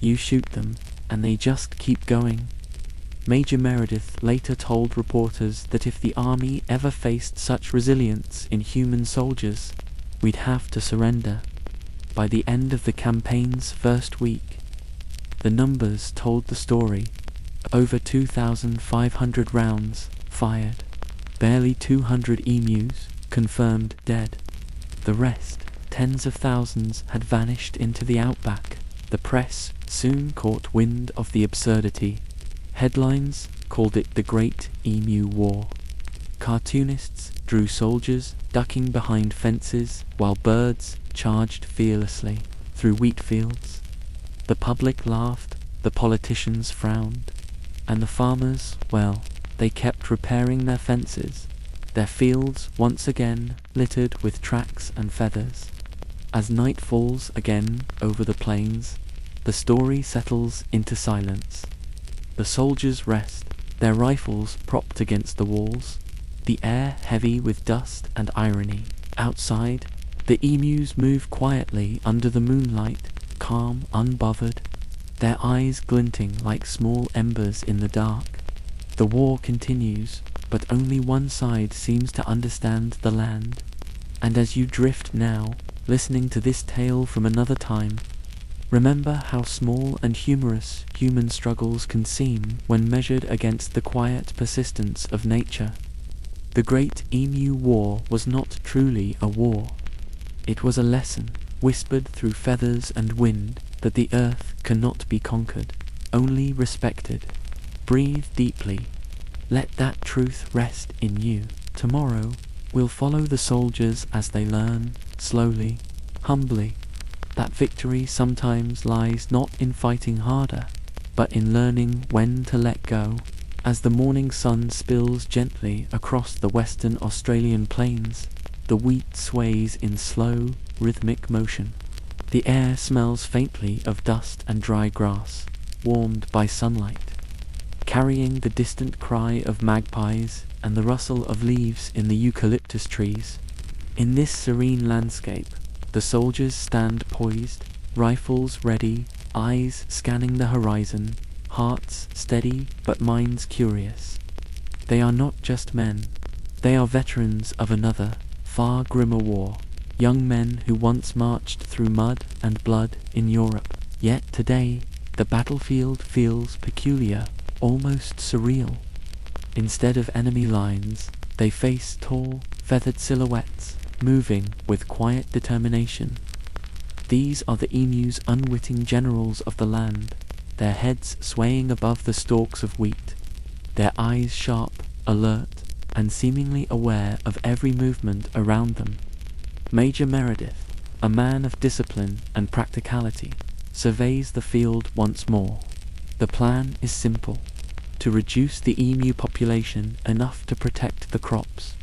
"You shoot them, and they just keep going." Major Meredith later told reporters that if the army ever faced such resilience in human soldiers, we'd have to surrender. By the end of the campaign's first week, the numbers told the story. Over 2,500 rounds fired. Barely 200 emus confirmed dead. The rest, tens of thousands, had vanished into the outback. The press soon caught wind of the absurdity. Headlines called it the Great Emu War. Cartoonists drew soldiers ducking behind fences while birds charged fearlessly through wheat fields. The public laughed, the politicians frowned, and the farmers, well, they kept repairing their fences, their fields once again littered with tracks and feathers. As night falls again over the plains, the story settles into silence. The soldiers rest, their rifles propped against the walls, the air heavy with dust and irony. Outside, the emus move quietly under the moonlight, calm, unbothered, their eyes glinting like small embers in the dark. The war continues, but only one side seems to understand the land. And as you drift now, listening to this tale from another time, remember how small and humorous human struggles can seem when measured against the quiet persistence of nature. The Great Emu War was not truly a war. It was a lesson, whispered through feathers and wind, that the earth cannot be conquered, only respected. Breathe deeply. Let that truth rest in you. Tomorrow, we'll follow the soldiers as they learn, slowly, humbly, that victory sometimes lies not in fighting harder, but in learning when to let go. As the morning sun spills gently across the western Australian plains, the wheat sways in slow, rhythmic motion. The air smells faintly of dust and dry grass, warmed by sunlight, carrying the distant cry of magpies and the rustle of leaves in the eucalyptus trees. In this serene landscape, the soldiers stand poised, rifles ready, eyes scanning the horizon, hearts steady but minds curious. They are not just men, they are veterans of another, far grimmer war, young men who once marched through mud and blood in Europe. Yet today, the battlefield feels peculiar, almost surreal. Instead of enemy lines, they face tall, feathered silhouettes, moving with quiet determination. These are the emus' unwitting generals of the land, their heads swaying above the stalks of wheat, their eyes sharp, alert, and seemingly aware of every movement around them. Major Meredith, a man of discipline and practicality, surveys the field once more. The plan is simple: to reduce the emu population enough to protect the crops.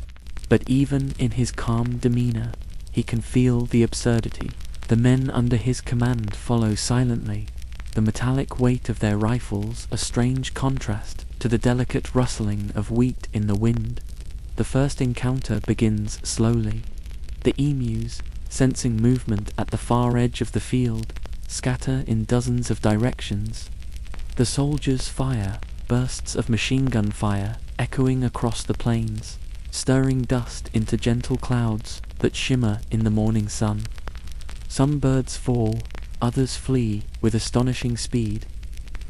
But even in his calm demeanor, he can feel the absurdity. The men under his command follow silently, the metallic weight of their rifles a strange contrast to the delicate rustling of wheat in the wind. The first encounter begins slowly. The emus, sensing movement at the far edge of the field, scatter in dozens of directions. The soldiers fire, bursts of machine gun fire echoing across the plains, stirring dust into gentle clouds that shimmer in the morning sun. Some birds fall, others flee with astonishing speed,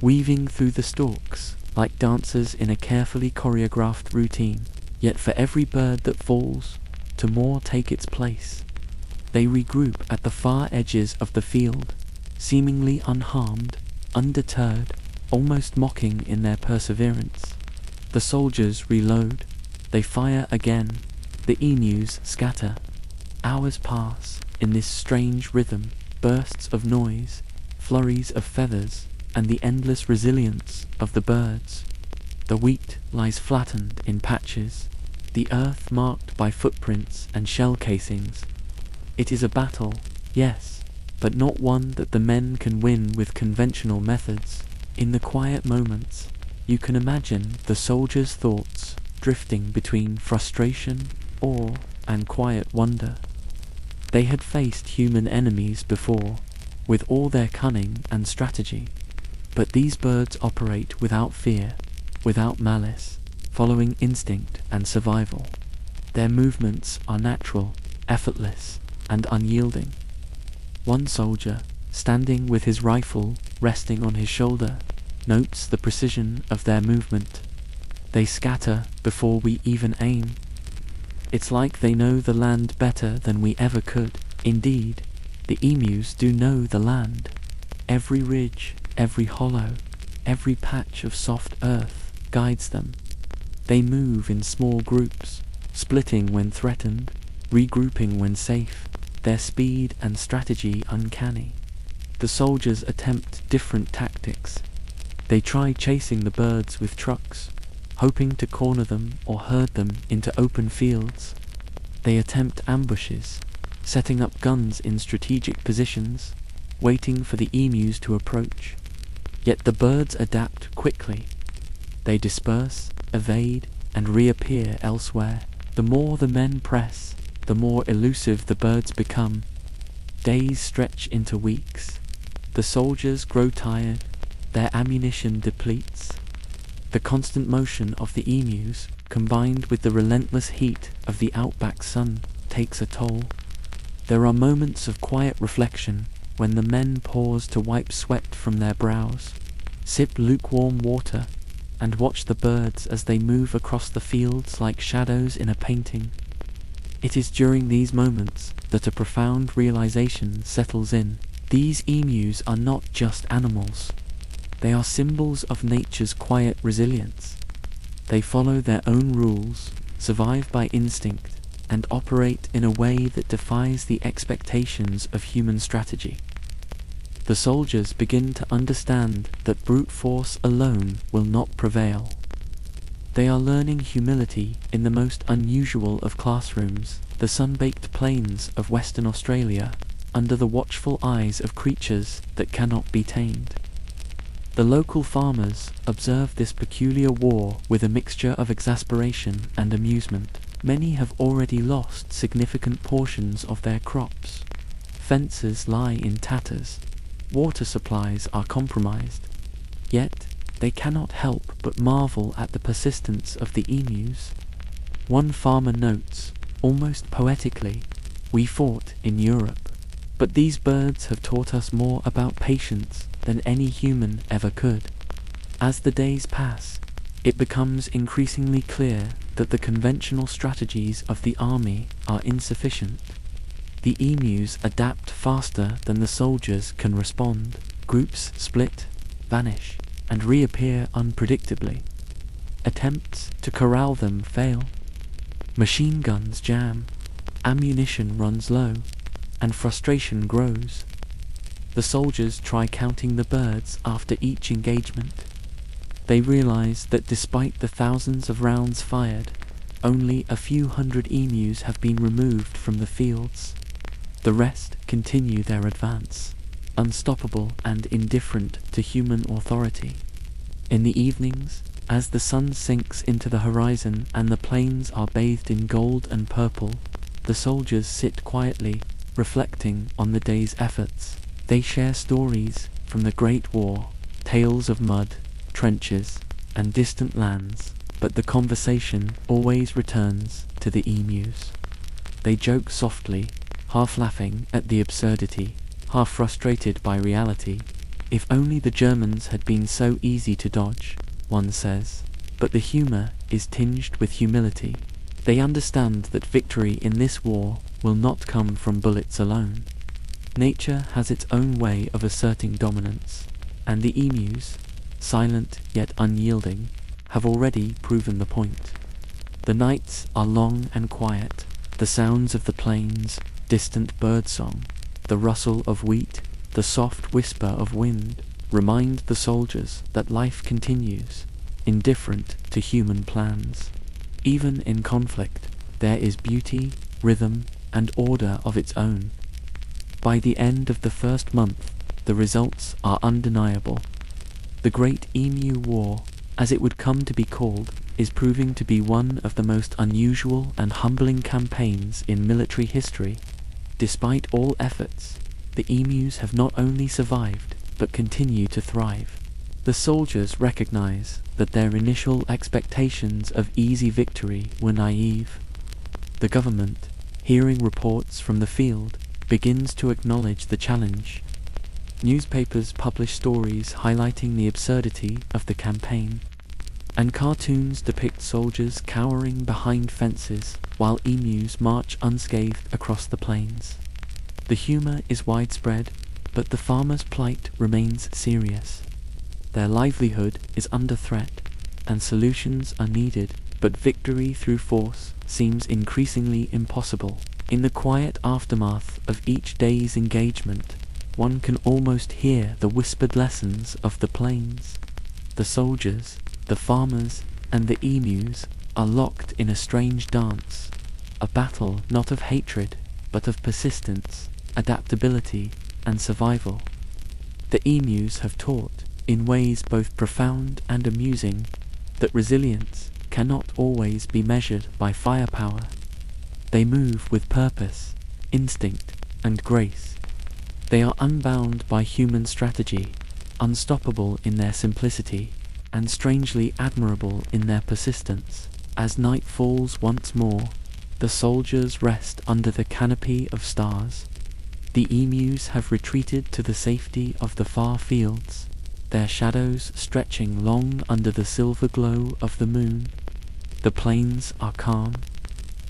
weaving through the stalks like dancers in a carefully choreographed routine. Yet for every bird that falls, two more take its place. They regroup at the far edges of the field, seemingly unharmed, undeterred, almost mocking in their perseverance. The soldiers reload. They fire again. The emus scatter. Hours pass in this strange rhythm, bursts of noise, flurries of feathers, and the endless resilience of the birds. The wheat lies flattened in patches, the earth marked by footprints and shell casings. It is a battle, yes, but not one that the men can win with conventional methods. In the quiet moments, you can imagine the soldiers' thoughts drifting between frustration, awe, and quiet wonder. They had faced human enemies before, with all their cunning and strategy. But these birds operate without fear, without malice, following instinct and survival. Their movements are natural, effortless, and unyielding. One soldier, standing with his rifle resting on his shoulder, notes the precision of their movement. They scatter before we even aim. It's like they know the land better than we ever could. Indeed, the emus do know the land. Every ridge, every hollow, every patch of soft earth guides them. They move in small groups, splitting when threatened, regrouping when safe, their speed and strategy uncanny. The soldiers attempt different tactics. They try chasing the birds with trucks, hoping to corner them or herd them into open fields. They attempt ambushes, setting up guns in strategic positions, waiting for the emus to approach. Yet the birds adapt quickly. They disperse, evade, and reappear elsewhere. The more the men press, the more elusive the birds become. Days stretch into weeks. The soldiers grow tired, their ammunition depletes. The constant motion of the emus, combined with the relentless heat of the outback sun, takes a toll. There are moments of quiet reflection when the men pause to wipe sweat from their brows, sip lukewarm water, and watch the birds as they move across the fields like shadows in a painting. It is during these moments that a profound realization settles in. These emus are not just animals. They are symbols of nature's quiet resilience. They follow their own rules, survive by instinct, and operate in a way that defies the expectations of human strategy. The soldiers begin to understand that brute force alone will not prevail. They are learning humility in the most unusual of classrooms, the sun-baked plains of Western Australia, under the watchful eyes of creatures that cannot be tamed. The local farmers observe this peculiar war with a mixture of exasperation and amusement. Many have already lost significant portions of their crops. Fences lie in tatters. Water supplies are compromised. Yet, they cannot help but marvel at the persistence of the emus. One farmer notes, almost poetically, "We fought in Europe, but these birds have taught us more about patience than any human ever could." As the days pass, it becomes increasingly clear that the conventional strategies of the army are insufficient. The emus adapt faster than the soldiers can respond. Groups split, vanish, and reappear unpredictably. Attempts to corral them fail. Machine guns jam, ammunition runs low, and frustration grows. The soldiers try counting the birds after each engagement. They realize that despite the thousands of rounds fired, only a few hundred emus have been removed from the fields. The rest continue their advance, unstoppable and indifferent to human authority. In the evenings, as the sun sinks into the horizon and the plains are bathed in gold and purple, the soldiers sit quietly, reflecting on the day's efforts. They share stories from the Great War, tales of mud, trenches, and distant lands, but the conversation always returns to the emus. They joke softly, half laughing at the absurdity, half frustrated by reality. If only the Germans had been so easy to dodge, one says. But the humor is tinged with humility. They understand that victory in this war will not come from bullets alone. Nature has its own way of asserting dominance, and the emus, silent yet unyielding, have already proven the point. The nights are long and quiet. The sounds of the plains, distant birdsong, the rustle of wheat, the soft whisper of wind remind the soldiers that life continues, indifferent to human plans. Even in conflict, there is beauty, rhythm, and order of its own. By the end of the first month, the results are undeniable. The Great Emu War, as it would come to be called, is proving to be one of the most unusual and humbling campaigns in military history. Despite all efforts, the emus have not only survived, but continue to thrive. The soldiers recognize that their initial expectations of easy victory were naive. The government, hearing reports from the field, begins to acknowledge the challenge. Newspapers publish stories highlighting the absurdity of the campaign, and cartoons depict soldiers cowering behind fences while emus march unscathed across the plains. The humor is widespread, but the farmers' plight remains serious. Their livelihood is under threat, and solutions are needed, but victory through force seems increasingly impossible. In the quiet aftermath of each day's engagement, one can almost hear the whispered lessons of the plains. The soldiers, the farmers, and the emus are locked in a strange dance, a battle not of hatred, but of persistence, adaptability, and survival. The emus have taught, in ways both profound and amusing, that resilience cannot always be measured by firepower. They move with purpose, instinct, and grace. They are unbound by human strategy, unstoppable in their simplicity, and strangely admirable in their persistence. As night falls once more, the soldiers rest under the canopy of stars. The emus have retreated to the safety of the far fields, their shadows stretching long under the silver glow of the moon. The plains are calm,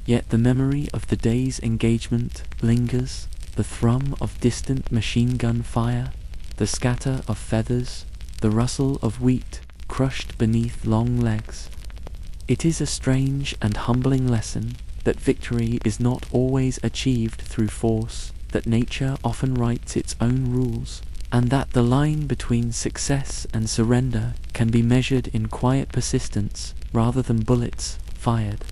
yet the memory of the day's engagement lingers, the thrum of distant machine gun fire, the scatter of feathers, the rustle of wheat crushed beneath long legs. It is a strange and humbling lesson that victory is not always achieved through force, that nature often writes its own rules, and that the line between success and surrender can be measured in quiet persistence rather than bullets fired.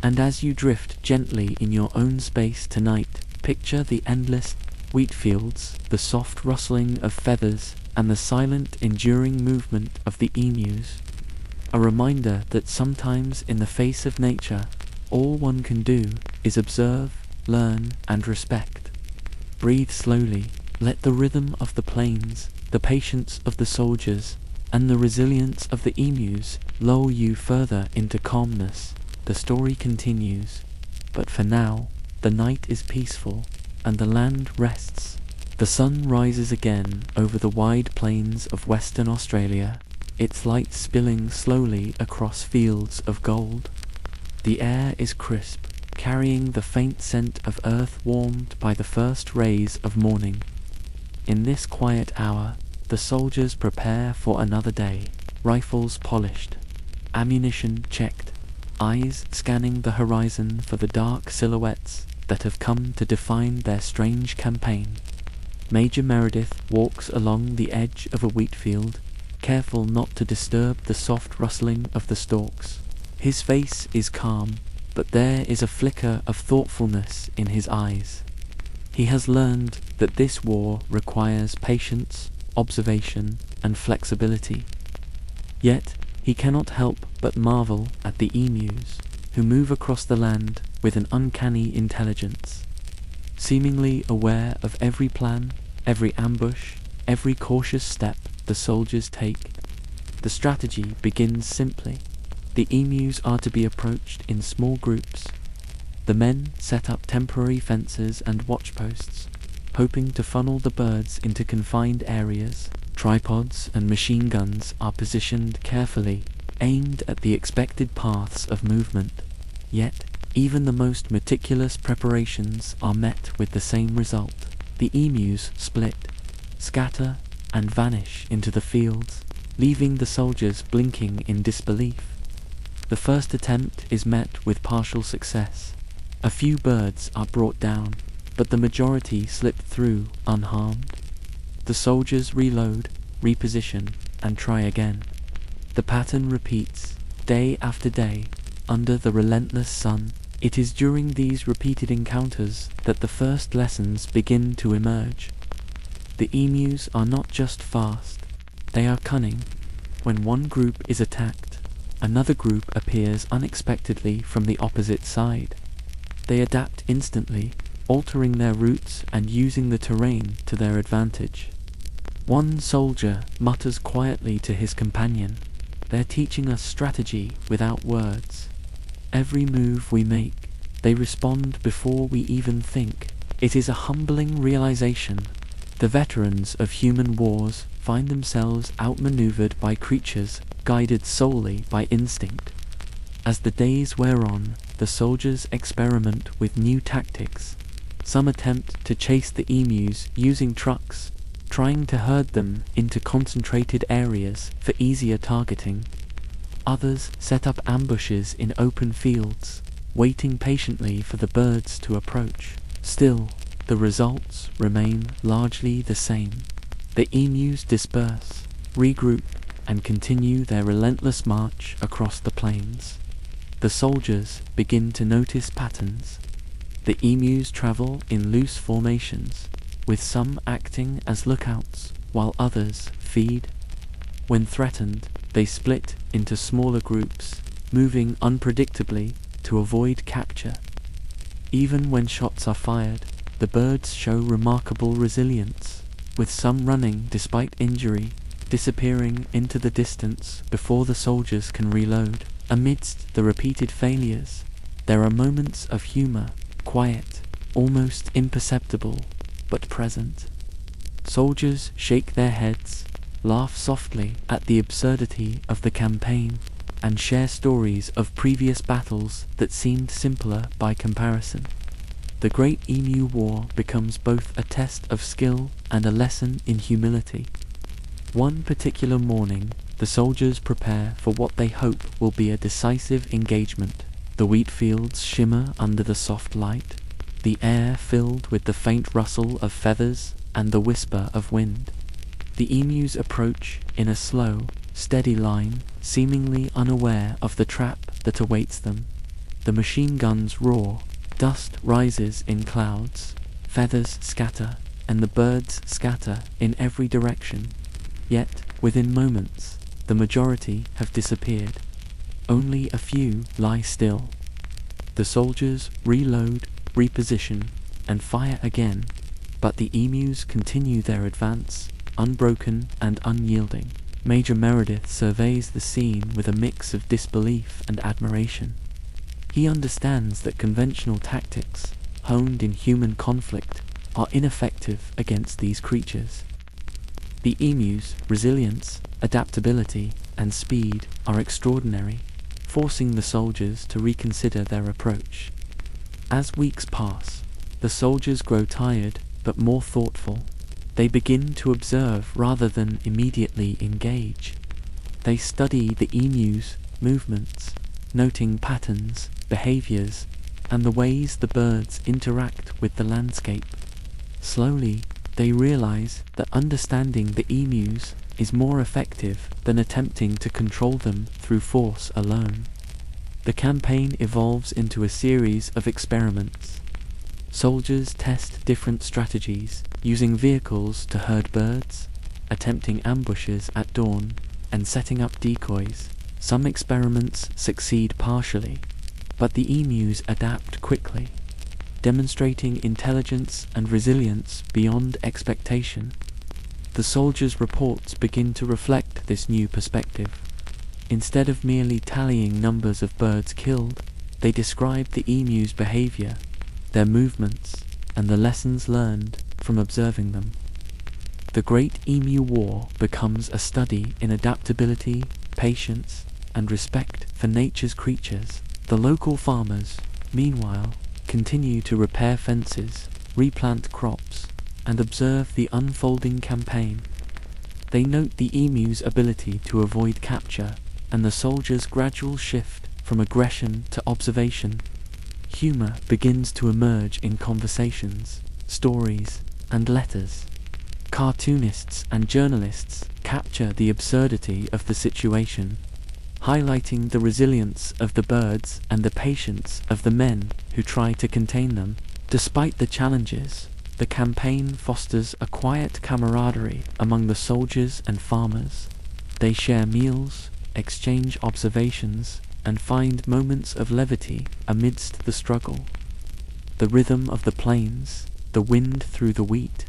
And as you drift gently in your own space tonight, picture the endless wheat fields, the soft rustling of feathers, and the silent, enduring movement of the emus. A reminder that sometimes in the face of nature, all one can do is observe, learn, and respect. Breathe slowly, let the rhythm of the plains, the patience of the soldiers, and the resilience of the emus lull you further into calmness. The story continues, but for now, the night is peaceful, and the land rests. The sun rises again over the wide plains of Western Australia, its light spilling slowly across fields of gold. The air is crisp, carrying the faint scent of earth warmed by the first rays of morning. In this quiet hour, the soldiers prepare for another day, rifles polished, ammunition checked, eyes scanning the horizon for the dark silhouettes that have come to define their strange campaign. Major Meredith walks along the edge of a wheat field, careful not to disturb the soft rustling of the stalks. His face is calm, but there is a flicker of thoughtfulness in his eyes. He has learned that this war requires patience, observation, and flexibility. Yet, he cannot help but marvel at the emus, who move across the land with an uncanny intelligence. Seemingly aware of every plan, every ambush, every cautious step the soldiers take, The strategy begins simply. The emus are to be approached in small groups. The men set up temporary fences and watchposts, hoping to funnel the birds into confined areas. Tripods and machine guns are positioned carefully, aimed at the expected paths of movement. Yet, even the most meticulous preparations are met with the same result. The emus split, scatter, and vanish into the fields, leaving the soldiers blinking in disbelief. The first attempt is met with partial success. A few birds are brought down, but the majority slip through unharmed. The soldiers reload, reposition, and try again. The pattern repeats, day after day, under the relentless sun. It is during these repeated encounters that the first lessons begin to emerge. The emus are not just fast, they are cunning. When one group is attacked, another group appears unexpectedly from the opposite side. They adapt instantly, altering their routes and using the terrain to their advantage. One soldier mutters quietly to his companion, "They're teaching us strategy without words. Every move we make, they respond before we even think." It is a humbling realization. The veterans of human wars find themselves outmaneuvered by creatures guided solely by instinct. As the days wear on, the soldiers experiment with new tactics. Some attempt to chase the emus using trucks, trying to herd them into concentrated areas for easier targeting. Others set up ambushes in open fields, waiting patiently for the birds to approach. Still, the results remain largely the same. The emus disperse, regroup, and continue their relentless march across the plains. The soldiers begin to notice patterns. The emus travel in loose formations, with some acting as lookouts, while others feed. When threatened, they split into smaller groups, moving unpredictably to avoid capture. Even when shots are fired, the birds show remarkable resilience, with some running despite injury, disappearing into the distance before the soldiers can reload. Amidst the repeated failures, there are moments of humor, quiet, almost imperceptible, but present. Soldiers shake their heads, laugh softly at the absurdity of the campaign, and share stories of previous battles that seemed simpler by comparison. The Great Emu War becomes both a test of skill and a lesson in humility. One particular morning, the soldiers prepare for what they hope will be a decisive engagement. The wheat fields shimmer under the soft light, the air filled with the faint rustle of feathers and the whisper of wind. The emus approach in a slow, steady line, seemingly unaware of the trap that awaits them. The machine guns roar, dust rises in clouds, feathers scatter, and the birds scatter in every direction. Yet, within moments, the majority have disappeared. Only a few lie still. The soldiers reload, reposition, and fire again, but the emus continue their advance, unbroken and unyielding. Major Meredith surveys the scene with a mix of disbelief and admiration. He understands that conventional tactics, honed in human conflict, are ineffective against these creatures. The emus' resilience, adaptability, and speed are extraordinary, forcing the soldiers to reconsider their approach. As weeks pass, the soldiers grow tired but more thoughtful. They begin to observe rather than immediately engage. They study the emus' movements, noting patterns, behaviors, and the ways the birds interact with the landscape. Slowly, they realize that understanding the emus is more effective than attempting to control them through force alone. The campaign evolves into a series of experiments. Soldiers test different strategies, using vehicles to herd birds, attempting ambushes at dawn, and setting up decoys. Some experiments succeed partially, but the emus adapt quickly, demonstrating intelligence and resilience beyond expectation. The soldiers' reports begin to reflect this new perspective. Instead of merely tallying numbers of birds killed, they describe the emu's behavior, their movements, and the lessons learned from observing them. The Great Emu War becomes a study in adaptability, patience, and respect for nature's creatures. The local farmers, meanwhile, continue to repair fences, replant crops, and observe the unfolding campaign. They note the emu's ability to avoid capture and the soldiers' gradual shift from aggression to observation. Humor begins to emerge in conversations, stories, and letters. Cartoonists and journalists capture the absurdity of the situation, highlighting the resilience of the birds and the patience of the men who try to contain them. Despite the challenges, the campaign fosters a quiet camaraderie among the soldiers and farmers. They share meals, exchange observations, and find moments of levity amidst the struggle. The rhythm of the plains, the wind through the wheat,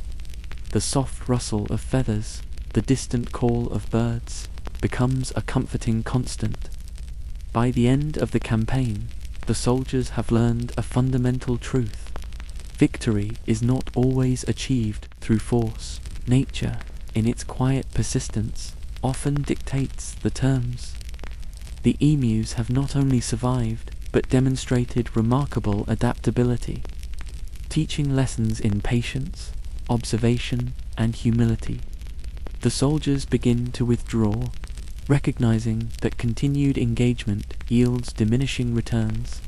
the soft rustle of feathers, the distant call of birds, becomes a comforting constant. By the end of the campaign, the soldiers have learned a fundamental truth. Victory is not always achieved through force. Nature, in its quiet persistence, often dictates the terms. The emus have not only survived, but demonstrated remarkable adaptability, teaching lessons in patience, observation, and humility. The soldiers begin to withdraw, recognizing that continued engagement yields diminishing returns.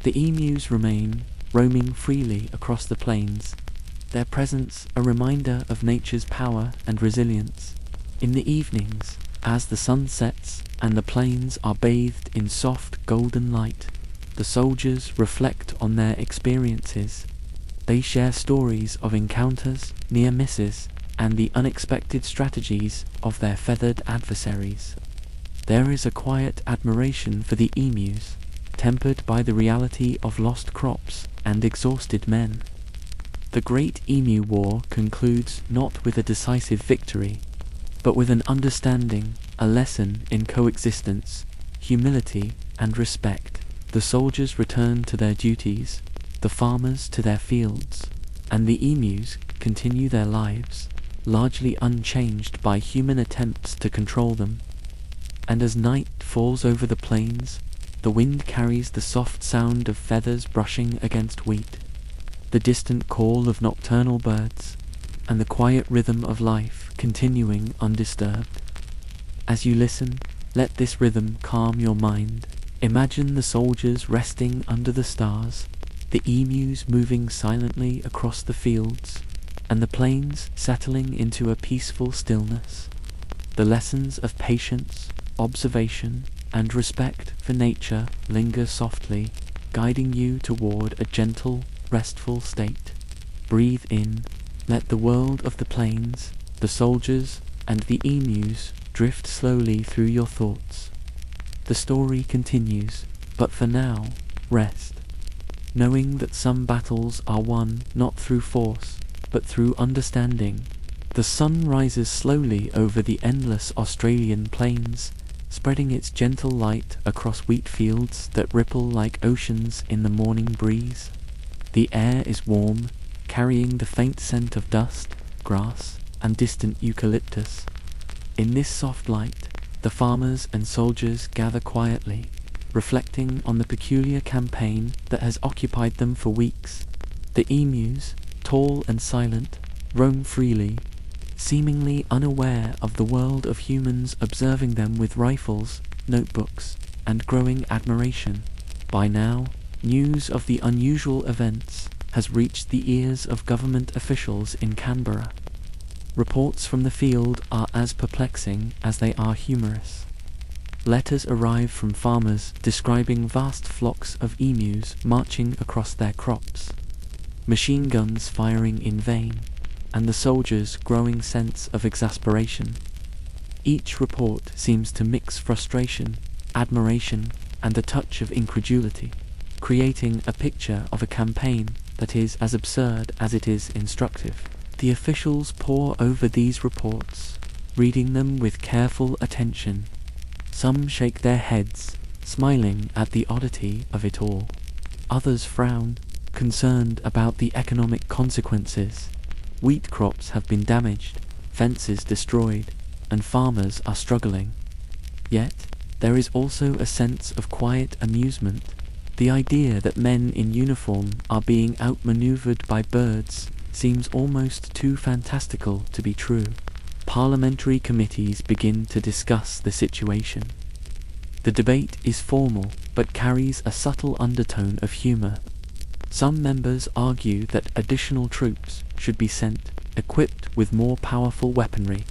The emus remain, roaming freely across the plains, their presence a reminder of nature's power and resilience. In the evenings, as the sun sets and the plains are bathed in soft golden light, the soldiers reflect on their experiences. They share stories of encounters, near misses, and the unexpected strategies of their feathered adversaries. There is a quiet admiration for the emus, tempered by the reality of lost crops and exhausted men. The Great Emu War concludes not with a decisive victory, but with an understanding, a lesson in coexistence, humility, and respect. The soldiers return to their duties, the farmers to their fields, and the emus continue their lives, largely unchanged by human attempts to control them. And as night falls over the plains, the wind carries the soft sound of feathers brushing against wheat, the distant call of nocturnal birds, and the quiet rhythm of life continuing undisturbed. As you listen, let this rhythm calm your mind. Imagine the soldiers resting under the stars, the emus moving silently across the fields, and the plains settling into a peaceful stillness. The lessons of patience, observation, and respect for nature linger softly, guiding you toward a gentle, restful state. Breathe in, let the world of the plains, the soldiers, and the emus drift slowly through your thoughts. The story continues, but for now, rest, knowing that some battles are won not through force, but through understanding. The sun rises slowly over the endless Australian plains, spreading its gentle light across wheat fields that ripple like oceans in the morning breeze. The air is warm, carrying the faint scent of dust, grass, and distant eucalyptus. In this soft light, the farmers and soldiers gather quietly, reflecting on the peculiar campaign that has occupied them for weeks. The emus, tall and silent, roam freely, seemingly unaware of the world of humans observing them with rifles, notebooks, and growing admiration. By now, news of the unusual events has reached the ears of government officials in Canberra. Reports from the field are as perplexing as they are humorous. Letters arrive from farmers describing vast flocks of emus marching across their crops, machine guns firing in vain, and the soldiers' growing sense of exasperation. Each report seems to mix frustration, admiration, and a touch of incredulity, creating a picture of a campaign that is as absurd as it is instructive. The officials pore over these reports, reading them with careful attention. Some shake their heads, smiling at the oddity of it all. Others frown, concerned about the economic consequences. Wheat crops have been damaged, fences destroyed, and farmers are struggling. Yet, there is also a sense of quiet amusement. The idea that men in uniform are being outmaneuvered by birds seems almost too fantastical to be true. Parliamentary committees begin to discuss the situation. The debate is formal, but carries a subtle undertone of humor. Some members argue that additional troops should be sent, equipped with more powerful weaponry.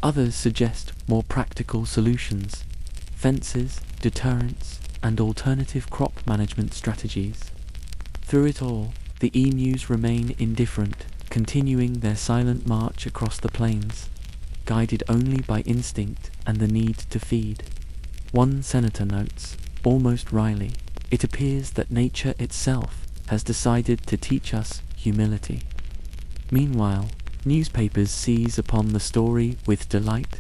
Others suggest more practical solutions: fences, deterrence, and alternative crop management strategies. Through it all, the emus remain indifferent, continuing their silent march across the plains, guided only by instinct and the need to feed. One senator notes, almost wryly, "It appears that nature itself has decided to teach us humility." Meanwhile, newspapers seize upon the story with delight.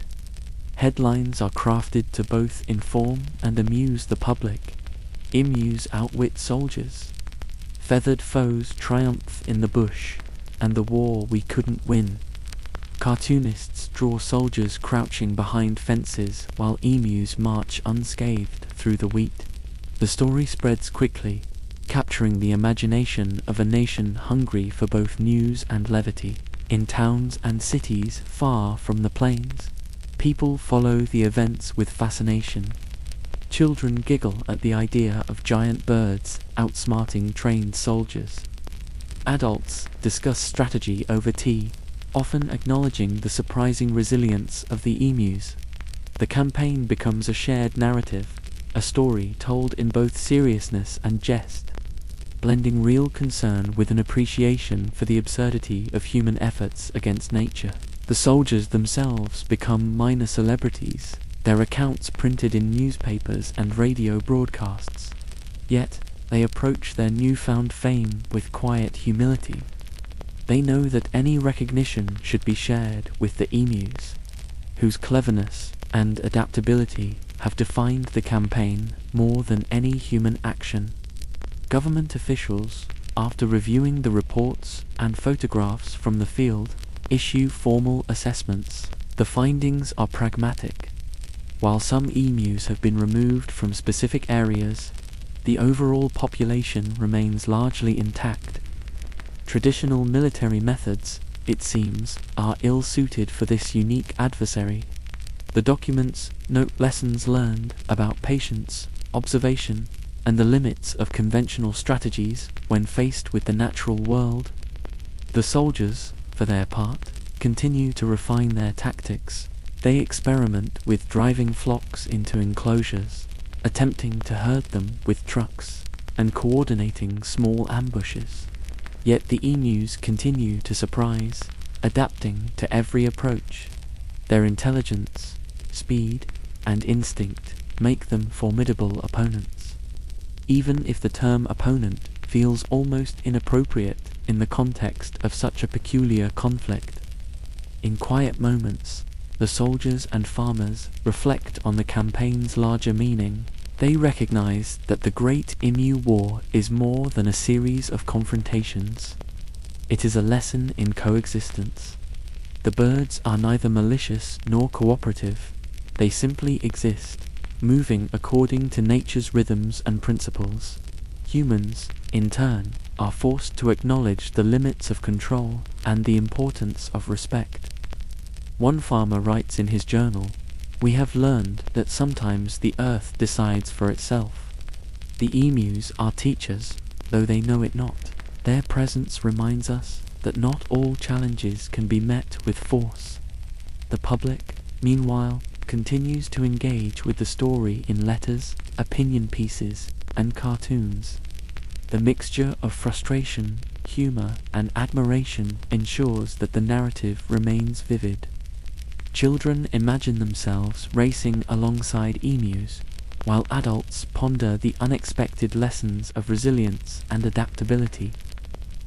Headlines are crafted to both inform and amuse the public. Emus outwit soldiers. Feathered foes triumph in the bush, and the war we couldn't win. Cartoonists draw soldiers crouching behind fences while emus march unscathed through the wheat. The story spreads quickly, capturing the imagination of a nation hungry for both news and levity. In towns and cities far from the plains, people follow the events with fascination. Children giggle at the idea of giant birds outsmarting trained soldiers. Adults discuss strategy over tea, often acknowledging the surprising resilience of the emus. The campaign becomes a shared narrative, a story told in both seriousness and jest, blending real concern with an appreciation for the absurdity of human efforts against nature. The soldiers themselves become minor celebrities, their accounts printed in newspapers and radio broadcasts. Yet, they approach their newfound fame with quiet humility. They know that any recognition should be shared with the emus, whose cleverness and adaptability have defined the campaign more than any human action. Government officials, after reviewing the reports and photographs from the field, issue formal assessments. The findings are pragmatic. While some emus have been removed from specific areas, the overall population remains largely intact. Traditional military methods, it seems, are ill-suited for this unique adversary. The documents note lessons learned about patience, observation, and the limits of conventional strategies when faced with the natural world. The soldiers, for their part, continue to refine their tactics. They experiment with driving flocks into enclosures, attempting to herd them with trucks, and coordinating small ambushes. Yet the emus continue to surprise, adapting to every approach. Their intelligence, speed, and instinct make them formidable opponents, even if the term opponent feels almost inappropriate in the context of such a peculiar conflict. In quiet moments, the soldiers and farmers reflect on the campaign's larger meaning. They recognize that the Great Emu War is more than a series of confrontations. It is a lesson in coexistence. The birds are neither malicious nor cooperative. They simply exist, moving according to nature's rhythms and principles. Humans, in turn, are forced to acknowledge the limits of control and the importance of respect. One farmer writes in his journal, "We have learned that sometimes the earth decides for itself. The emus are teachers, though they know it not. Their presence reminds us that not all challenges can be met with force." The public, meanwhile, continues to engage with the story in letters, opinion pieces, and cartoons. The mixture of frustration, humor, and admiration ensures that the narrative remains vivid. Children imagine themselves racing alongside emus, while adults ponder the unexpected lessons of resilience and adaptability.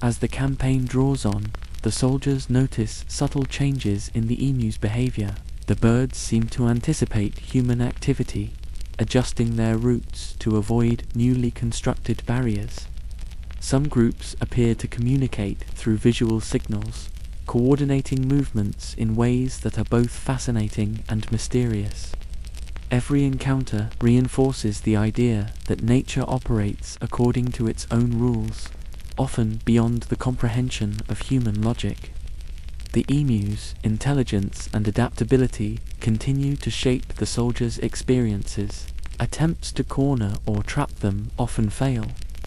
As the campaign draws on, The soldiers notice subtle changes in the emu's behavior. The birds seem to anticipate human activity, adjusting their routes to avoid newly constructed barriers. Some groups appear to communicate through visual signals, coordinating movements in ways that are both fascinating and mysterious. Every encounter reinforces the idea that nature operates according to its own rules, often beyond the comprehension of human logic. The emu's intelligence and adaptability continue to shape the soldiers' experiences. Attempts to corner or trap them often fail,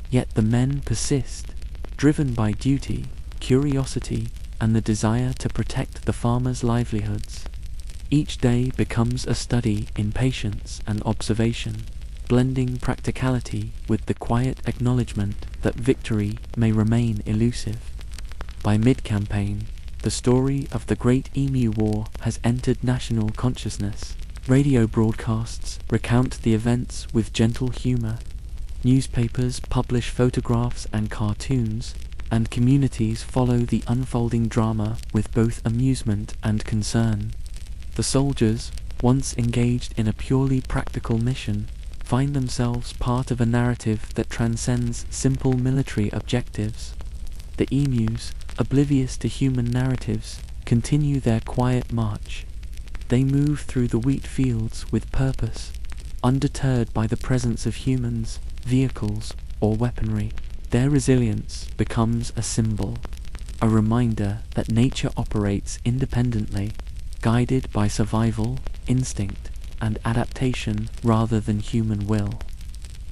yet the men persist, driven by duty, curiosity, and the desire to protect the farmers' livelihoods. Each day becomes a study in patience and observation, blending practicality with the quiet acknowledgement that victory may remain elusive. By mid-campaign, the story of the Great Emu War has entered national consciousness. Radio broadcasts recount the events with gentle humor. Newspapers publish photographs and cartoons, and communities follow the unfolding drama with both amusement and concern. The soldiers, once engaged in a purely practical mission, find themselves part of a narrative that transcends simple military objectives. The emus, oblivious to human narratives, continue their quiet march. They move through the wheat fields with purpose, undeterred by the presence of humans, vehicles, or weaponry. Their resilience becomes a symbol, a reminder that nature operates independently, guided by survival, instinct, and adaptation rather than human will.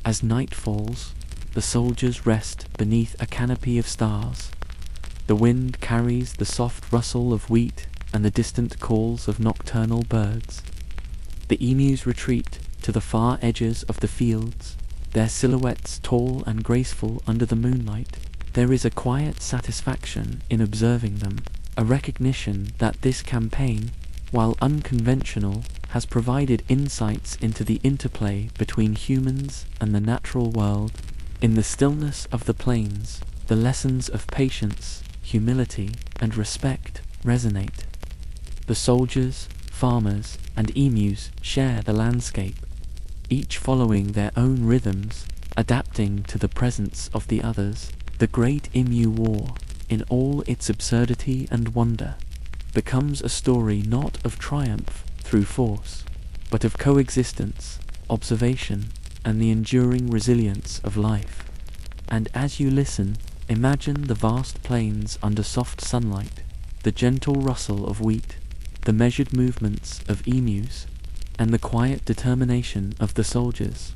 As night falls, the soldiers rest beneath a canopy of stars. The wind carries the soft rustle of wheat and the distant calls of nocturnal birds. The emus retreat to the far edges of the fields, their silhouettes tall and graceful under the moonlight. There is a quiet satisfaction in observing them, a recognition that this campaign, while unconventional, has provided insights into the interplay between humans and the natural world. In the stillness of the plains, the lessons of patience, humility, and respect resonate. The soldiers, farmers, and emus share the landscape, each following their own rhythms, adapting to the presence of the others. The Great Emu War, in all its absurdity and wonder, becomes a story not of triumph through force, but of coexistence, observation, and the enduring resilience of life. And as you listen, imagine the vast plains under soft sunlight, the gentle rustle of wheat, the measured movements of emus, and the quiet determination of the soldiers.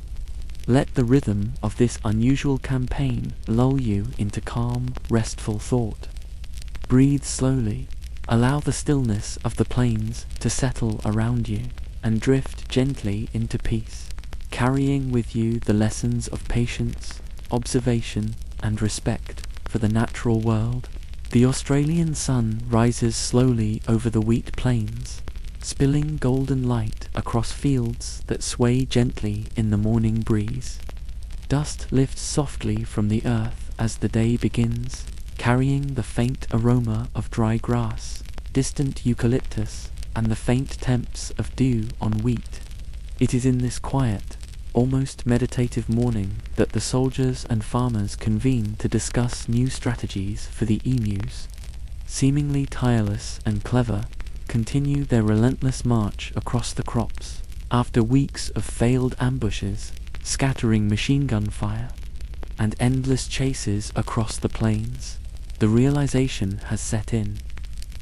Let the rhythm of this unusual campaign lull you into calm, restful thought. Breathe slowly, allow the stillness of the plains to settle around you, and drift gently into peace, carrying with you the lessons of patience, observation, and respect for the natural world. The Australian sun rises slowly over the wheat plains, spilling golden light across fields that sway gently in the morning breeze. Dust lifts softly from the earth as the day begins, carrying the faint aroma of dry grass, distant eucalyptus, and the faint temps of dew on wheat. It is in this quiet, almost meditative morning that the soldiers and farmers convene to discuss new strategies for the emus. Seemingly tireless and clever, continue their relentless march across the crops, after weeks of failed ambushes, scattering machine gun fire, and endless chases across the plains. The realization has set in.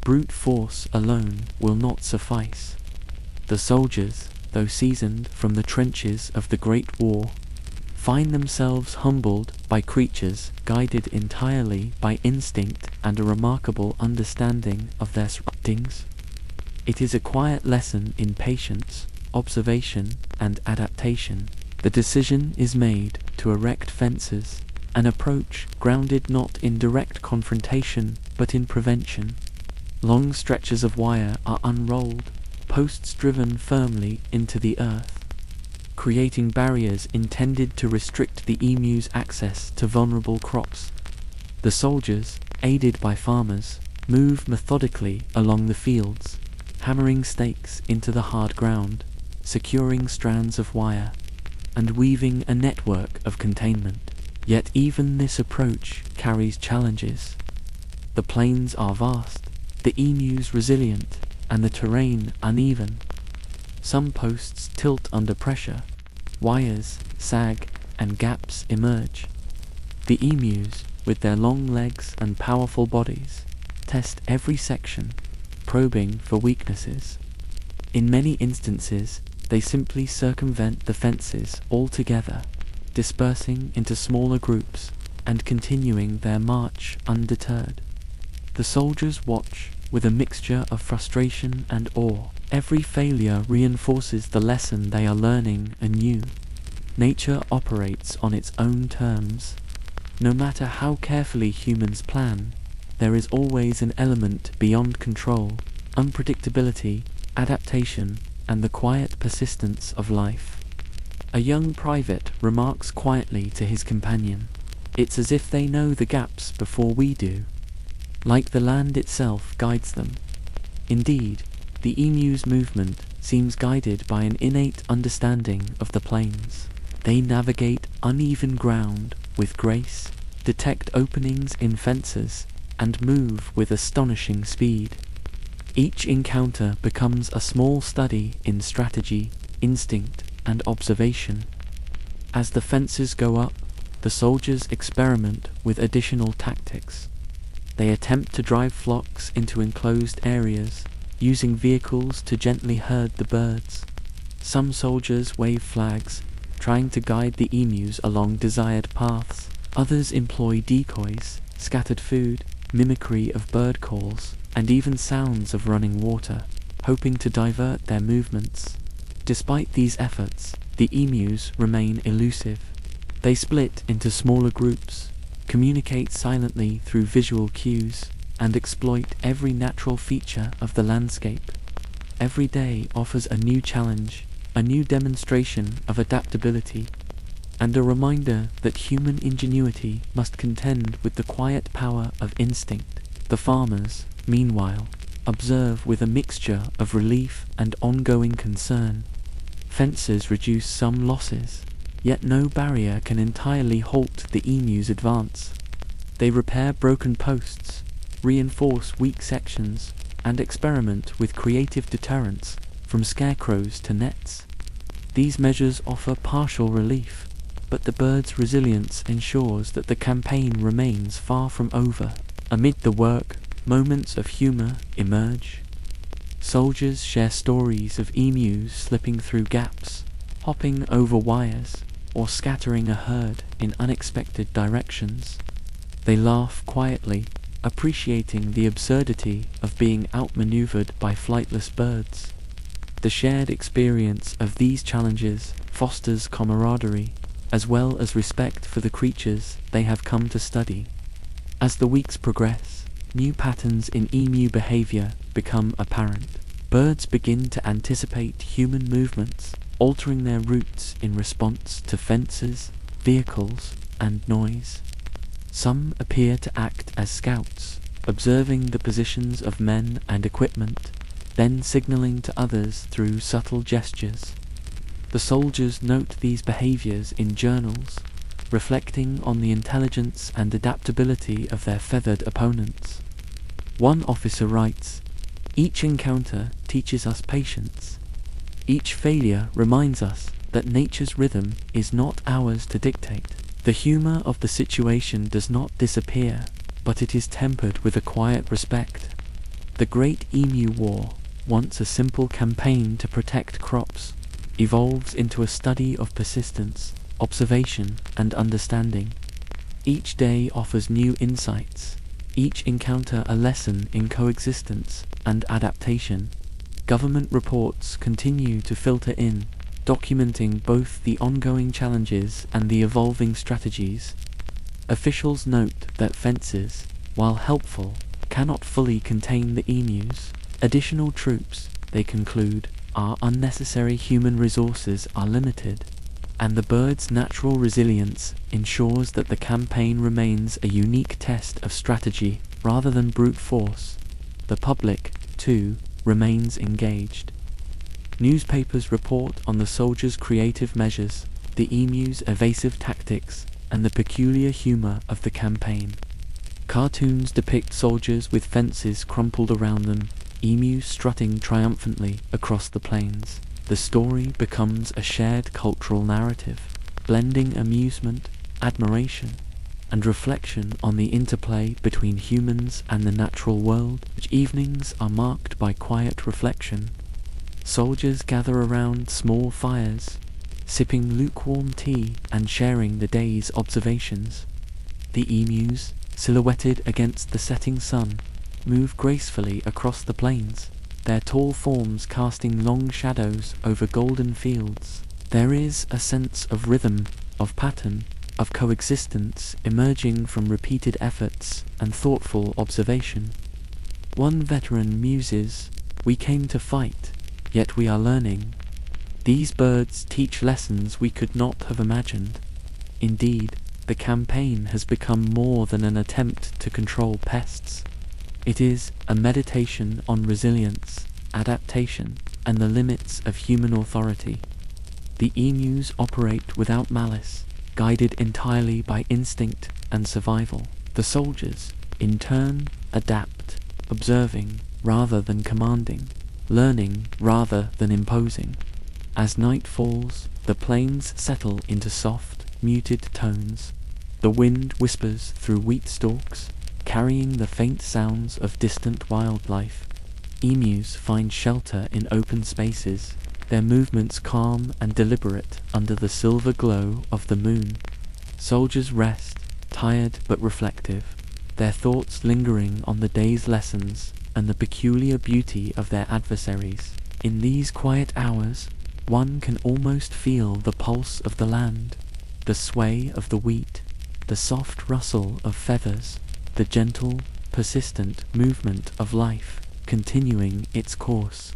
Brute force alone will not suffice. The soldiers, though seasoned from the trenches of the Great War, find themselves humbled by creatures guided entirely by instinct and a remarkable understanding of their surroundings. It is a quiet lesson in patience, observation, and adaptation. The decision is made to erect fences, an approach grounded not in direct confrontation but in prevention. Long stretches of wire are unrolled, posts driven firmly into the earth, creating barriers intended to restrict the emu's access to vulnerable crops. The soldiers, aided by farmers, move methodically along the fields, hammering stakes into the hard ground, securing strands of wire, and weaving a network of containment. Yet even this approach carries challenges. The plains are vast, the emus resilient, and the terrain uneven. Some posts tilt under pressure, wires sag, and gaps emerge. The emus, with their long legs and powerful bodies, test every section, probing for weaknesses. In many instances, they simply circumvent the fences altogether, dispersing into smaller groups and continuing their march undeterred. The soldiers watch with a mixture of frustration and awe. Every failure reinforces the lesson they are learning anew. Nature operates on its own terms. No matter how carefully humans plan, there is always an element beyond control, unpredictability, adaptation, and the quiet persistence of life. A young private remarks quietly to his companion, "It's as if they know the gaps before we do." Like the land itself guides them. Indeed, the emu's movement seems guided by an innate understanding of the plains. They navigate uneven ground with grace, detect openings in fences, and move with astonishing speed. Each encounter becomes a small study in strategy, instinct, and observation. As the fences go up, the soldiers experiment with additional tactics. They attempt to drive flocks into enclosed areas, using vehicles to gently herd the birds. Some soldiers wave flags, trying to guide the emus along desired paths. Others employ decoys, scattered food, mimicry of bird calls, and even sounds of running water, hoping to divert their movements. Despite these efforts, the emus remain elusive. They split into smaller groups, communicate silently through visual cues, and exploit every natural feature of the landscape. Every day offers a new challenge, a new demonstration of adaptability, and a reminder that human ingenuity must contend with the quiet power of instinct. The farmers, meanwhile, observe with a mixture of relief and ongoing concern. Fences reduce some losses, yet no barrier can entirely halt the emu's advance. They repair broken posts, reinforce weak sections, and experiment with creative deterrents, from scarecrows to nets. These measures offer partial relief, but the birds' resilience ensures that the campaign remains far from over. Amid the work, moments of humor emerge. Soldiers share stories of emus slipping through gaps, hopping over wires, or scattering a herd in unexpected directions. They laugh quietly, appreciating the absurdity of being outmaneuvered by flightless birds. The shared experience of these challenges fosters camaraderie, as well as respect for the creatures they have come to study. As the weeks progress, new patterns in emu behavior become apparent. Birds begin to anticipate human movements, altering their routes in response to fences, vehicles, and noise. Some appear to act as scouts, observing the positions of men and equipment, then signaling to others through subtle gestures. The soldiers note these behaviors in journals, reflecting on the intelligence and adaptability of their feathered opponents. One officer writes, "Each encounter teaches us patience. Each failure reminds us that nature's rhythm is not ours to dictate. The humor of the situation does not disappear, but it is tempered with a quiet respect." The Great Emu War, once a simple campaign to protect crops, evolves into a study of persistence, observation, and understanding. Each day offers new insights, each encounter a lesson in coexistence and adaptation. Government reports continue to filter in, documenting both the ongoing challenges and the evolving strategies. Officials note that fences, while helpful, cannot fully contain the emus. Additional troops, they conclude, are unnecessary. Human resources are limited, and the bird's natural resilience ensures that the campaign remains a unique test of strategy, rather than brute force. The public, too, remains engaged. Newspapers report on the soldiers' creative measures, the emus' evasive tactics, and the peculiar humor of the campaign. Cartoons depict soldiers with fences crumpled around them, emus strutting triumphantly across the plains. The story becomes a shared cultural narrative, blending amusement, admiration, and reflection on the interplay between humans and the natural world. Evenings are marked by quiet reflection. Soldiers gather around small fires, sipping lukewarm tea and sharing the day's observations. The emus, silhouetted against the setting sun, move gracefully across the plains, their tall forms casting long shadows over golden fields. There is a sense of rhythm, of pattern, of coexistence emerging from repeated efforts and thoughtful observation. One veteran muses, "We came to fight, yet we are learning. These birds teach lessons we could not have imagined." Indeed, the campaign has become more than an attempt to control pests. It is a meditation on resilience, adaptation, and the limits of human authority. The emus operate without malice, guided entirely by instinct and survival. The soldiers, in turn, adapt, observing rather than commanding, learning rather than imposing. As night falls, the plains settle into soft, muted tones. The wind whispers through wheat stalks, carrying the faint sounds of distant wildlife. Emus find shelter in open spaces, their movements calm and deliberate under the silver glow of the moon. Soldiers rest, tired but reflective, their thoughts lingering on the day's lessons and the peculiar beauty of their adversaries. In these quiet hours, one can almost feel the pulse of the land, the sway of the wheat, the soft rustle of feathers, the gentle, persistent movement of life continuing its course.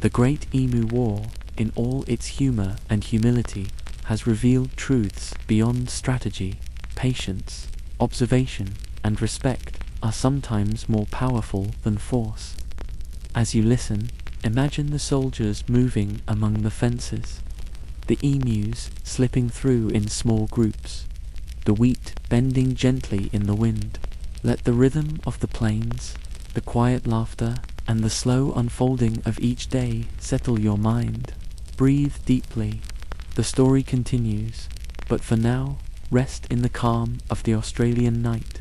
The Great Emu War, in all its humor and humility, has revealed truths beyond strategy. Patience, observation, and respect are sometimes more powerful than force. As you listen, imagine the soldiers moving among the fences, the emus slipping through in small groups, the wheat bending gently in the wind. Let the rhythm of the plains, the quiet laughter, and the slow unfolding of each day settle your mind. Breathe deeply. The story continues, but for now, rest in the calm of the Australian night,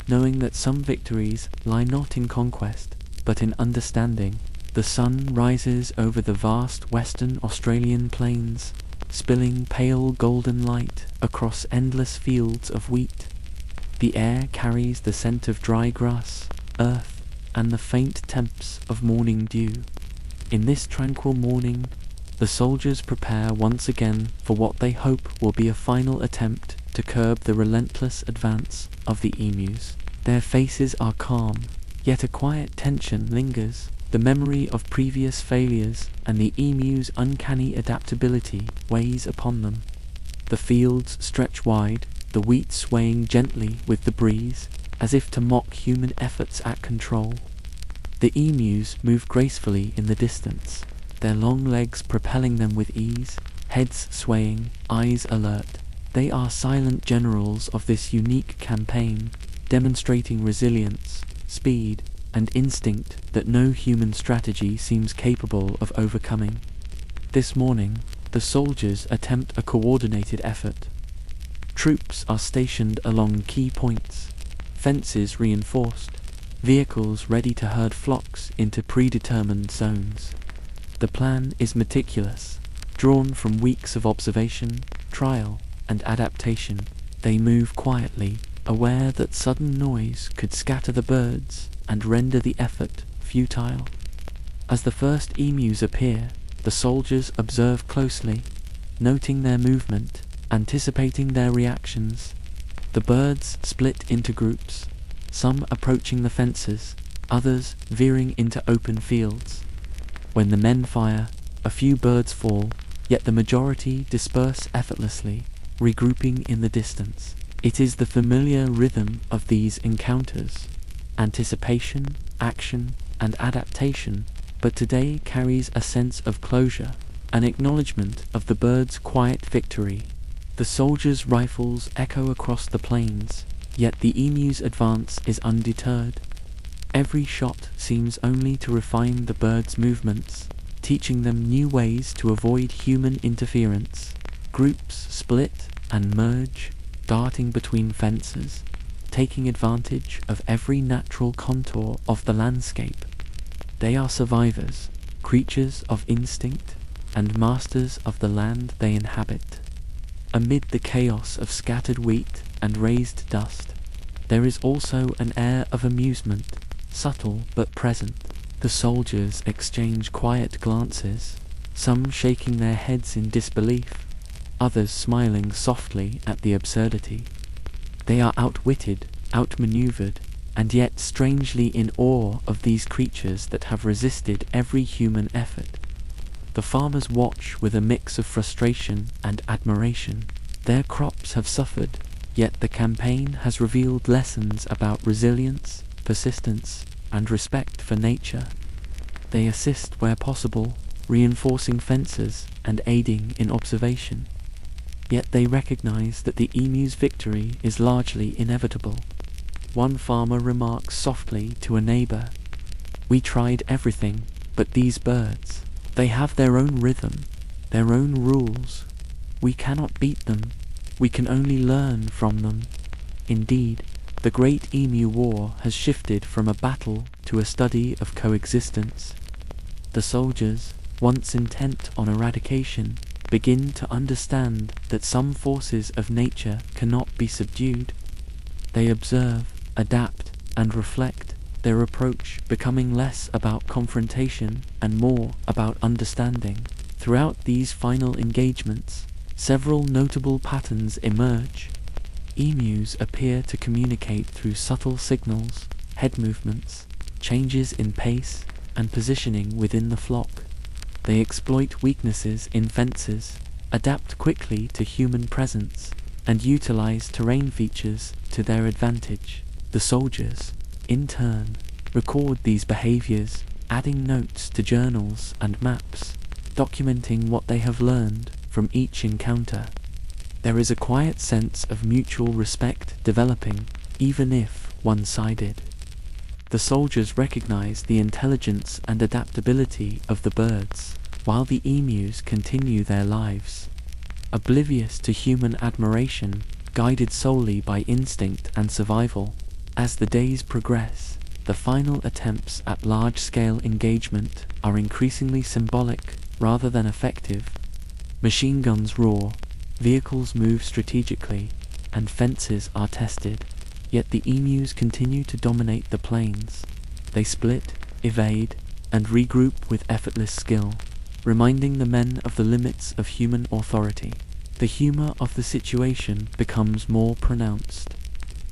knowing that some victories lie not in conquest, but in understanding. The sun rises over the vast Western Australian plains, spilling pale golden light across endless fields of wheat. The air carries the scent of dry grass, earth, and the faint temps of morning dew. In this tranquil morning, the soldiers prepare once again for what they hope will be a final attempt to curb the relentless advance of the emus. Their faces are calm, yet a quiet tension lingers. The memory of previous failures and the emu's uncanny adaptability weighs upon them. The fields stretch wide, the wheat swaying gently with the breeze, as if to mock human efforts at control. The emus move gracefully in the distance, their long legs propelling them with ease, heads swaying, eyes alert. They are silent generals of this unique campaign, demonstrating resilience, speed, and instinct that no human strategy seems capable of overcoming. This morning, the soldiers attempt a coordinated effort. Troops are stationed along key points, fences reinforced, vehicles ready to herd flocks into predetermined zones. The plan is meticulous, drawn from weeks of observation, trial, and adaptation. They move quietly, aware that sudden noise could scatter the birds and render the effort futile. As the first emus appear, the soldiers observe closely, noting their movement, anticipating their reactions. The birds split into groups, some approaching the fences, others veering into open fields. When the men fire, a few birds fall, yet the majority disperse effortlessly, regrouping in the distance. It is the familiar rhythm of these encounters. anticipation, action, and adaptation, but today carries a sense of closure, an acknowledgement of the bird's quiet victory. The soldiers' rifles echo across the plains, yet the emu's advance is undeterred. Every shot seems only to refine the bird's movements, teaching them new ways to avoid human interference. Groups split and merge, darting between fences, taking advantage of every natural contour of the landscape. They are survivors, creatures of instinct, and masters of the land they inhabit. Amid the chaos of scattered wheat and raised dust, there is also an air of amusement, subtle but present. The soldiers exchange quiet glances, some shaking their heads in disbelief, others smiling softly at the absurdity. They are outwitted, outmaneuvered, and yet strangely in awe of these creatures that have resisted every human effort. The farmers watch with a mix of frustration and admiration. Their crops have suffered, yet the campaign has revealed lessons about resilience, persistence, and respect for nature. They assist where possible, reinforcing fences and aiding in observation. Yet they recognize that the emu's victory is largely inevitable. One farmer remarks softly to a neighbor, "We tried everything, but these birds, they have their own rhythm, their own rules. We cannot beat them, we can only learn from them." Indeed, the Great Emu War has shifted from a battle to a study of coexistence. The soldiers, once intent on eradication, begin to understand that some forces of nature cannot be subdued. They observe, adapt, and reflect, their approach becoming less about confrontation and more about understanding. Throughout these final engagements, several notable patterns emerge. Emus appear to communicate through subtle signals, head movements, changes in pace, and positioning within the flock. They exploit weaknesses in fences, adapt quickly to human presence, and utilize terrain features to their advantage. The soldiers, in turn, record these behaviors, adding notes to journals and maps, documenting what they have learned from each encounter. There is a quiet sense of mutual respect developing, even if one-sided. The soldiers recognize the intelligence and adaptability of the birds, while the emus continue their lives, oblivious to human admiration, guided solely by instinct and survival. As the days progress, the final attempts at large-scale engagement are increasingly symbolic rather than effective. Machine guns roar, vehicles move strategically, and fences are tested, yet the emus continue to dominate the plains. They split, evade, and regroup with effortless skill, reminding the men of the limits of human authority. The humor of the situation becomes more pronounced.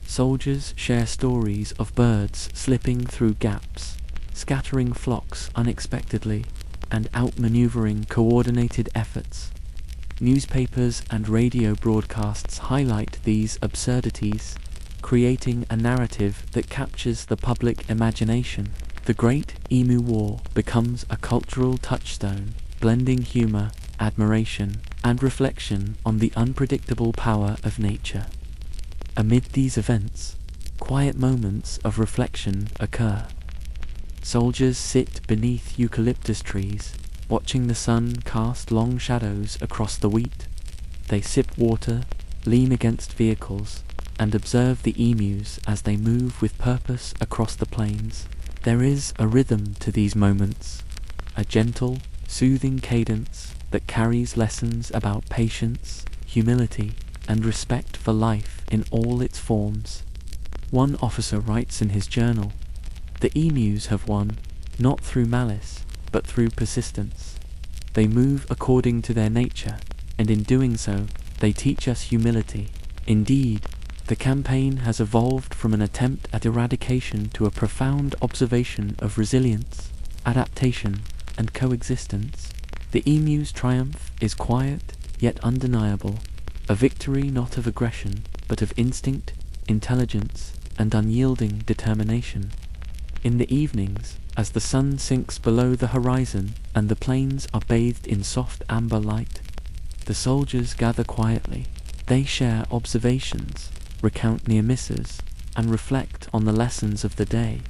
Soldiers share stories of birds slipping through gaps, scattering flocks unexpectedly, and outmaneuvering coordinated efforts. Newspapers and radio broadcasts highlight these absurdities, creating a narrative that captures the public imagination. The Great Emu War becomes a cultural touchstone, blending humor, admiration, and reflection on the unpredictable power of nature. Amid these events, quiet moments of reflection occur. Soldiers sit beneath eucalyptus trees, watching the sun cast long shadows across the wheat. They sip water, lean against vehicles, and observe the emus as they move with purpose across the plains. There is a rhythm to these moments, a gentle, soothing cadence that carries lessons about patience, humility, and respect for life in all its forms. One officer writes in his journal, "The emus have won, not through malice, but through persistence. They move according to their nature, and in doing so, they teach us humility." Indeed, the campaign has evolved from an attempt at eradication to a profound observation of resilience, adaptation, and coexistence. The emu's triumph is quiet, yet undeniable, a victory not of aggression, but of instinct, intelligence, and unyielding determination. In the evenings, as the sun sinks below the horizon and the plains are bathed in soft amber light, the soldiers gather quietly. They share observations, recount near misses, and reflect on the lessons of the day.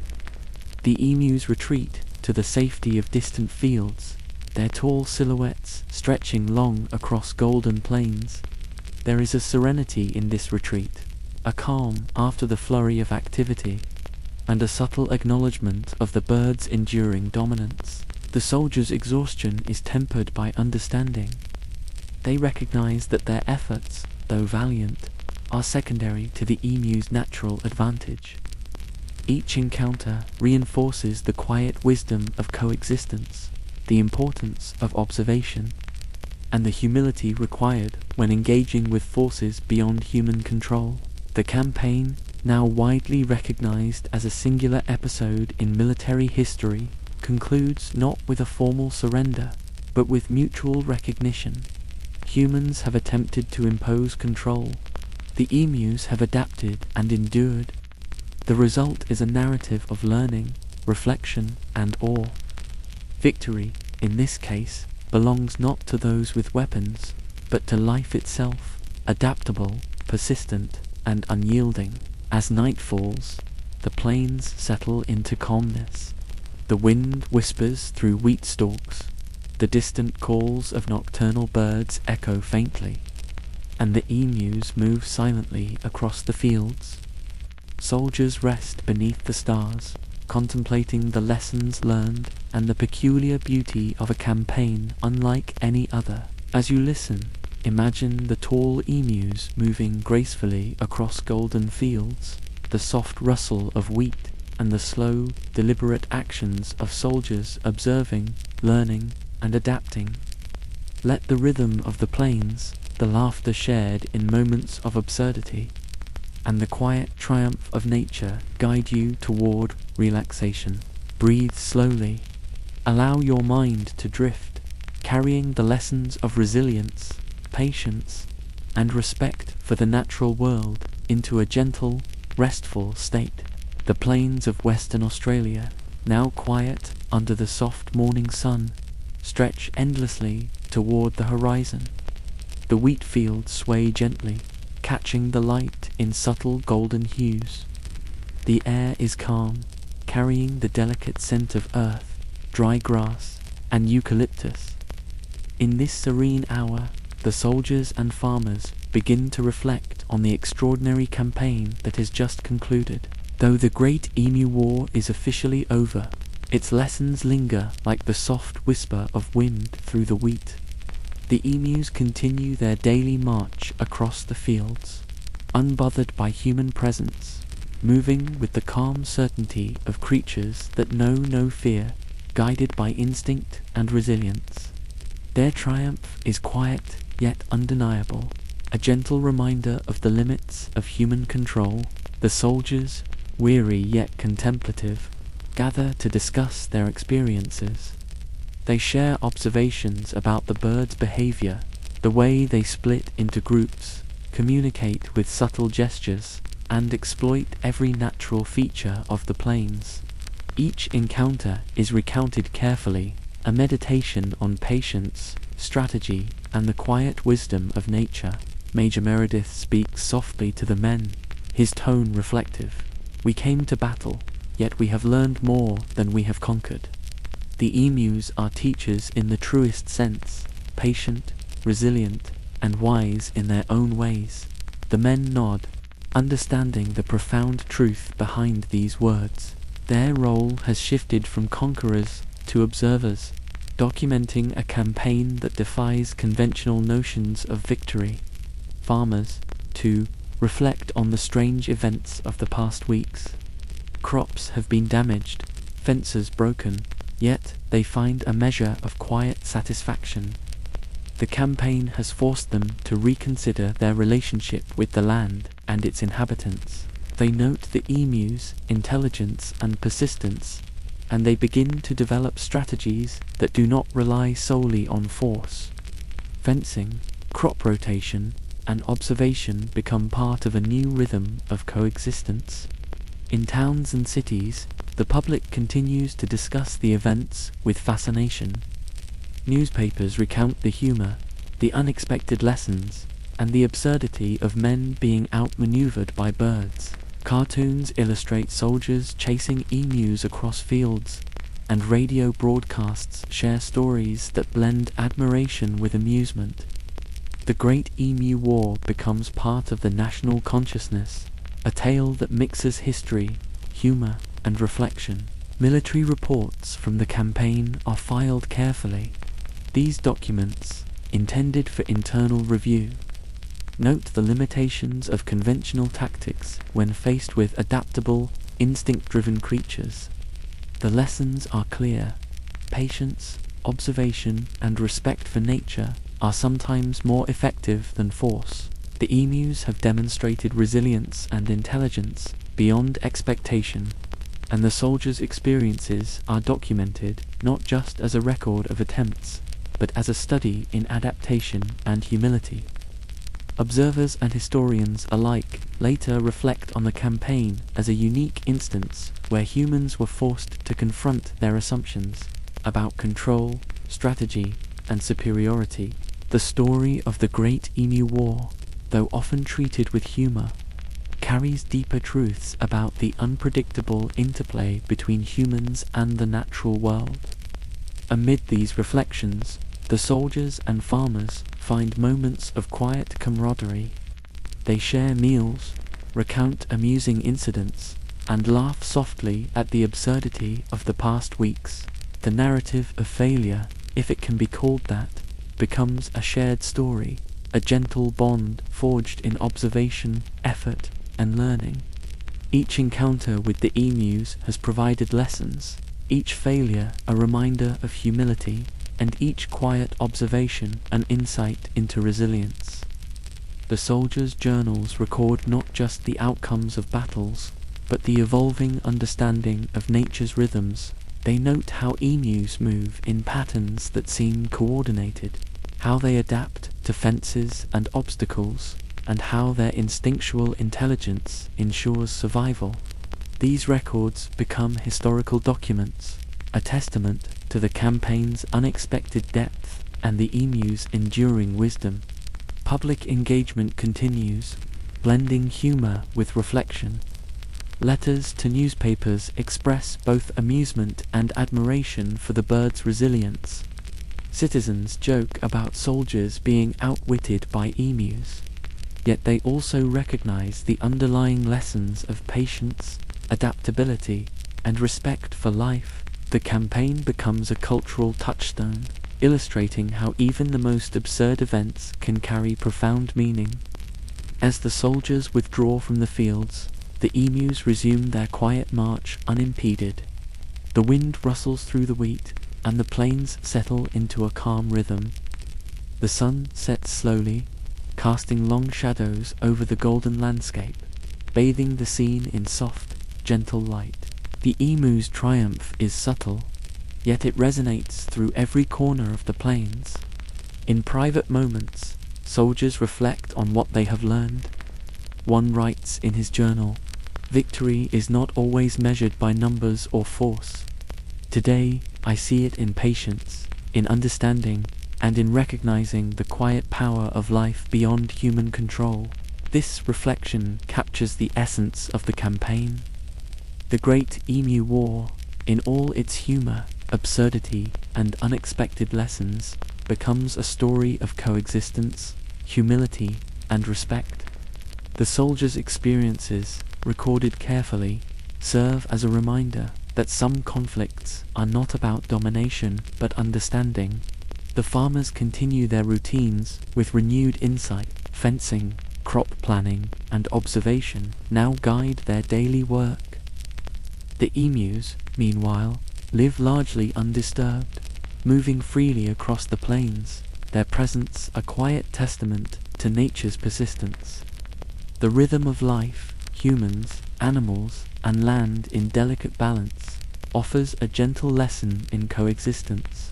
The emus retreat to the safety of distant fields, their tall silhouettes stretching long across golden plains. There is a serenity in this retreat, a calm after the flurry of activity, and a subtle acknowledgement of the bird's enduring dominance. The soldiers' exhaustion is tempered by understanding. They recognize that their efforts, though valiant, are secondary to the emu's natural advantage. Each encounter reinforces the quiet wisdom of coexistence, the importance of observation, and the humility required when engaging with forces beyond human control. The campaign, now widely recognized as a singular episode in military history, concludes not with a formal surrender, but with mutual recognition. Humans have attempted to impose control. The emus have adapted and endured. The result is a narrative of learning, reflection, and awe. Victory, in this case, belongs not to those with weapons, but to life itself, adaptable, persistent, and unyielding. As night falls, the plains settle into calmness. The wind whispers through wheat stalks, the distant calls of nocturnal birds echo faintly, and the emus move silently across the fields. Soldiers rest beneath the stars, contemplating the lessons learned and the peculiar beauty of a campaign unlike any other. As you listen, imagine the tall emus moving gracefully across golden fields, the soft rustle of wheat, and the slow, deliberate actions of soldiers observing, learning, and adapting. Let the rhythm of the plains, the laughter shared in moments of absurdity, and the quiet triumph of nature guide you toward relaxation. Breathe slowly. Allow your mind to drift, carrying the lessons of resilience, patience, and respect for the natural world into a gentle, restful state. The plains of Western Australia, now quiet under the soft morning sun, stretch endlessly toward the horizon. The wheat fields sway gently, catching the light in subtle golden hues. The air is calm, carrying the delicate scent of earth, dry grass, and eucalyptus. In this serene hour, the soldiers and farmers begin to reflect on the extraordinary campaign that has just concluded. Though the Great Emu War is officially over, its lessons linger like the soft whisper of wind through the wheat. The emus continue their daily march across the fields, unbothered by human presence, moving with the calm certainty of creatures that know no fear, guided by instinct and resilience. Their triumph is quiet yet undeniable, a gentle reminder of the limits of human control. The soldiers, weary yet contemplative, gather to discuss their experiences. They share observations about the birds' behavior, the way they split into groups, communicate with subtle gestures, and exploit every natural feature of the plains. Each encounter is recounted carefully, a meditation on patience, strategy, and the quiet wisdom of nature. Major Meredith speaks softly to the men, his tone reflective. We came to battle, yet we have learned more than we have conquered. The emus are teachers in the truest sense, patient, resilient, and wise in their own ways. The men nod, understanding the profound truth behind these words. Their role has shifted from conquerors to observers, documenting a campaign that defies conventional notions of victory. Farmers, too, reflect on the strange events of the past weeks. Crops have been damaged, fences broken, yet they find a measure of quiet satisfaction. The campaign has forced them to reconsider their relationship with the land and its inhabitants. They note the emus' intelligence and persistence, and they begin to develop strategies that do not rely solely on force. Fencing, crop rotation, and observation become part of a new rhythm of coexistence. In towns and cities, the public continues to discuss the events with fascination. Newspapers recount the humor, the unexpected lessons, and the absurdity of men being outmaneuvered by birds. Cartoons illustrate soldiers chasing emus across fields, and radio broadcasts share stories that blend admiration with amusement. The Great Emu War becomes part of the national consciousness, a tale that mixes history, humor, and reflection. Military reports from the campaign are filed carefully. These documents, intended for internal review, note the limitations of conventional tactics when faced with adaptable, instinct-driven creatures. The lessons are clear. Patience, observation, and respect for nature are sometimes more effective than force. The emus have demonstrated resilience and intelligence beyond expectation, and the soldiers' experiences are documented not just as a record of attempts, but as a study in adaptation and humility. Observers and historians alike later reflect on the campaign as a unique instance where humans were forced to confront their assumptions about control, strategy, and superiority. The story of the Great Emu War, though often treated with humor, carries deeper truths about the unpredictable interplay between humans and the natural world. Amid these reflections, the soldiers and farmers find moments of quiet camaraderie. They share meals, recount amusing incidents, and laugh softly at the absurdity of the past weeks. The narrative of failure, if it can be called that, becomes a shared story, a gentle bond forged in observation, effort, and learning. Each encounter with the emus has provided lessons, each failure a reminder of humility, and each quiet observation an insight into resilience. The soldiers' journals record not just the outcomes of battles, but the evolving understanding of nature's rhythms. They note how emus move in patterns that seem coordinated, how they adapt to fences and obstacles, and how their instinctual intelligence ensures survival. These records become historical documents, a testament to the campaign's unexpected depth and the emu's enduring wisdom. Public engagement continues, blending humor with reflection. Letters to newspapers express both amusement and admiration for the bird's resilience. Citizens joke about soldiers being outwitted by emus, yet they also recognize the underlying lessons of patience, adaptability, and respect for life. The campaign becomes a cultural touchstone, illustrating how even the most absurd events can carry profound meaning. As the soldiers withdraw from the fields, the emus resume their quiet march unimpeded. The wind rustles through the wheat, and the plains settle into a calm rhythm. The sun sets slowly, casting long shadows over the golden landscape, bathing the scene in soft, gentle light. The emu's triumph is subtle, yet it resonates through every corner of the plains. In private moments, soldiers reflect on what they have learned. One writes in his journal, "Victory is not always measured by numbers or force. Today, I see it in patience, in understanding, and in recognizing the quiet power of life beyond human control." This reflection captures the essence of the campaign. The Great Emu War, in all its humor, absurdity, and unexpected lessons, becomes a story of coexistence, humility, and respect. The soldiers' experiences, recorded carefully, serve as a reminder that some conflicts are not about domination but understanding. The farmers continue their routines with renewed insight. Fencing, crop planning, and observation now guide their daily work. The emus, meanwhile, live largely undisturbed, moving freely across the plains, their presence a quiet testament to nature's persistence. The rhythm of life, humans, animals, and land in delicate balance, offers a gentle lesson in coexistence.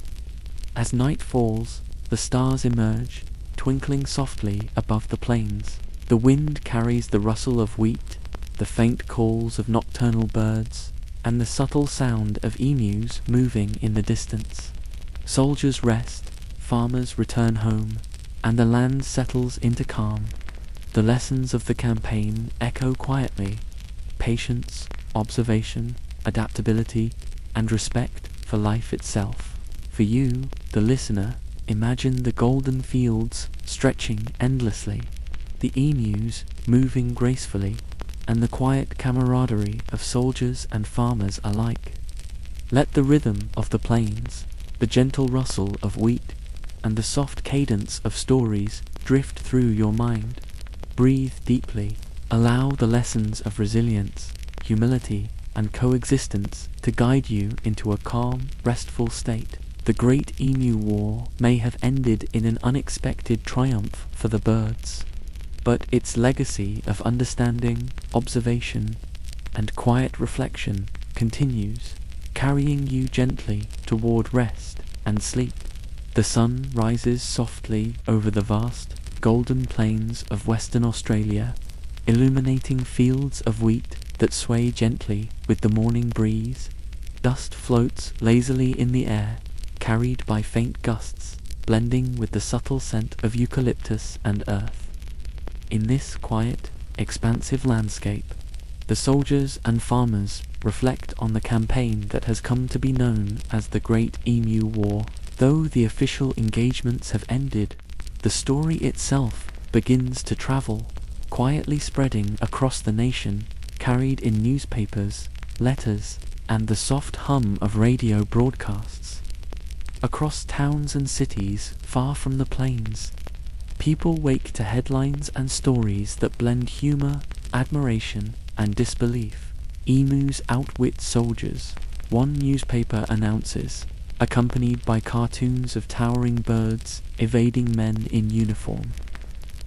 As night falls, the stars emerge, twinkling softly above the plains. The wind carries the rustle of wheat, the faint calls of nocturnal birds, and the subtle sound of emus moving in the distance. Soldiers rest, farmers return home, and the land settles into calm. The lessons of the campaign echo quietly: patience, observation, adaptability, and respect for life itself. For you, the listener, imagine the golden fields stretching endlessly, the emus moving gracefully, and the quiet camaraderie of soldiers and farmers alike. Let the rhythm of the plains, the gentle rustle of wheat, and the soft cadence of stories drift through your mind. Breathe deeply. Allow the lessons of resilience, humility, and coexistence to guide you into a calm, restful state. The Great Emu War may have ended in an unexpected triumph for the birds, but its legacy of understanding, observation, and quiet reflection continues, carrying you gently toward rest and sleep. The sun rises softly over the vast, golden plains of Western Australia, illuminating fields of wheat that sway gently with the morning breeze. Dust floats lazily in the air, carried by faint gusts, blending with the subtle scent of eucalyptus and earth. In this quiet, expansive landscape, the soldiers and farmers reflect on the campaign that has come to be known as the Great Emu War. Though the official engagements have ended, the story itself begins to travel, quietly spreading across the nation, carried in newspapers, letters, and the soft hum of radio broadcasts. Across towns and cities far from the plains, people wake to headlines and stories that blend humor, admiration, and disbelief. Emus outwit soldiers, one newspaper announces, accompanied by cartoons of towering birds evading men in uniform.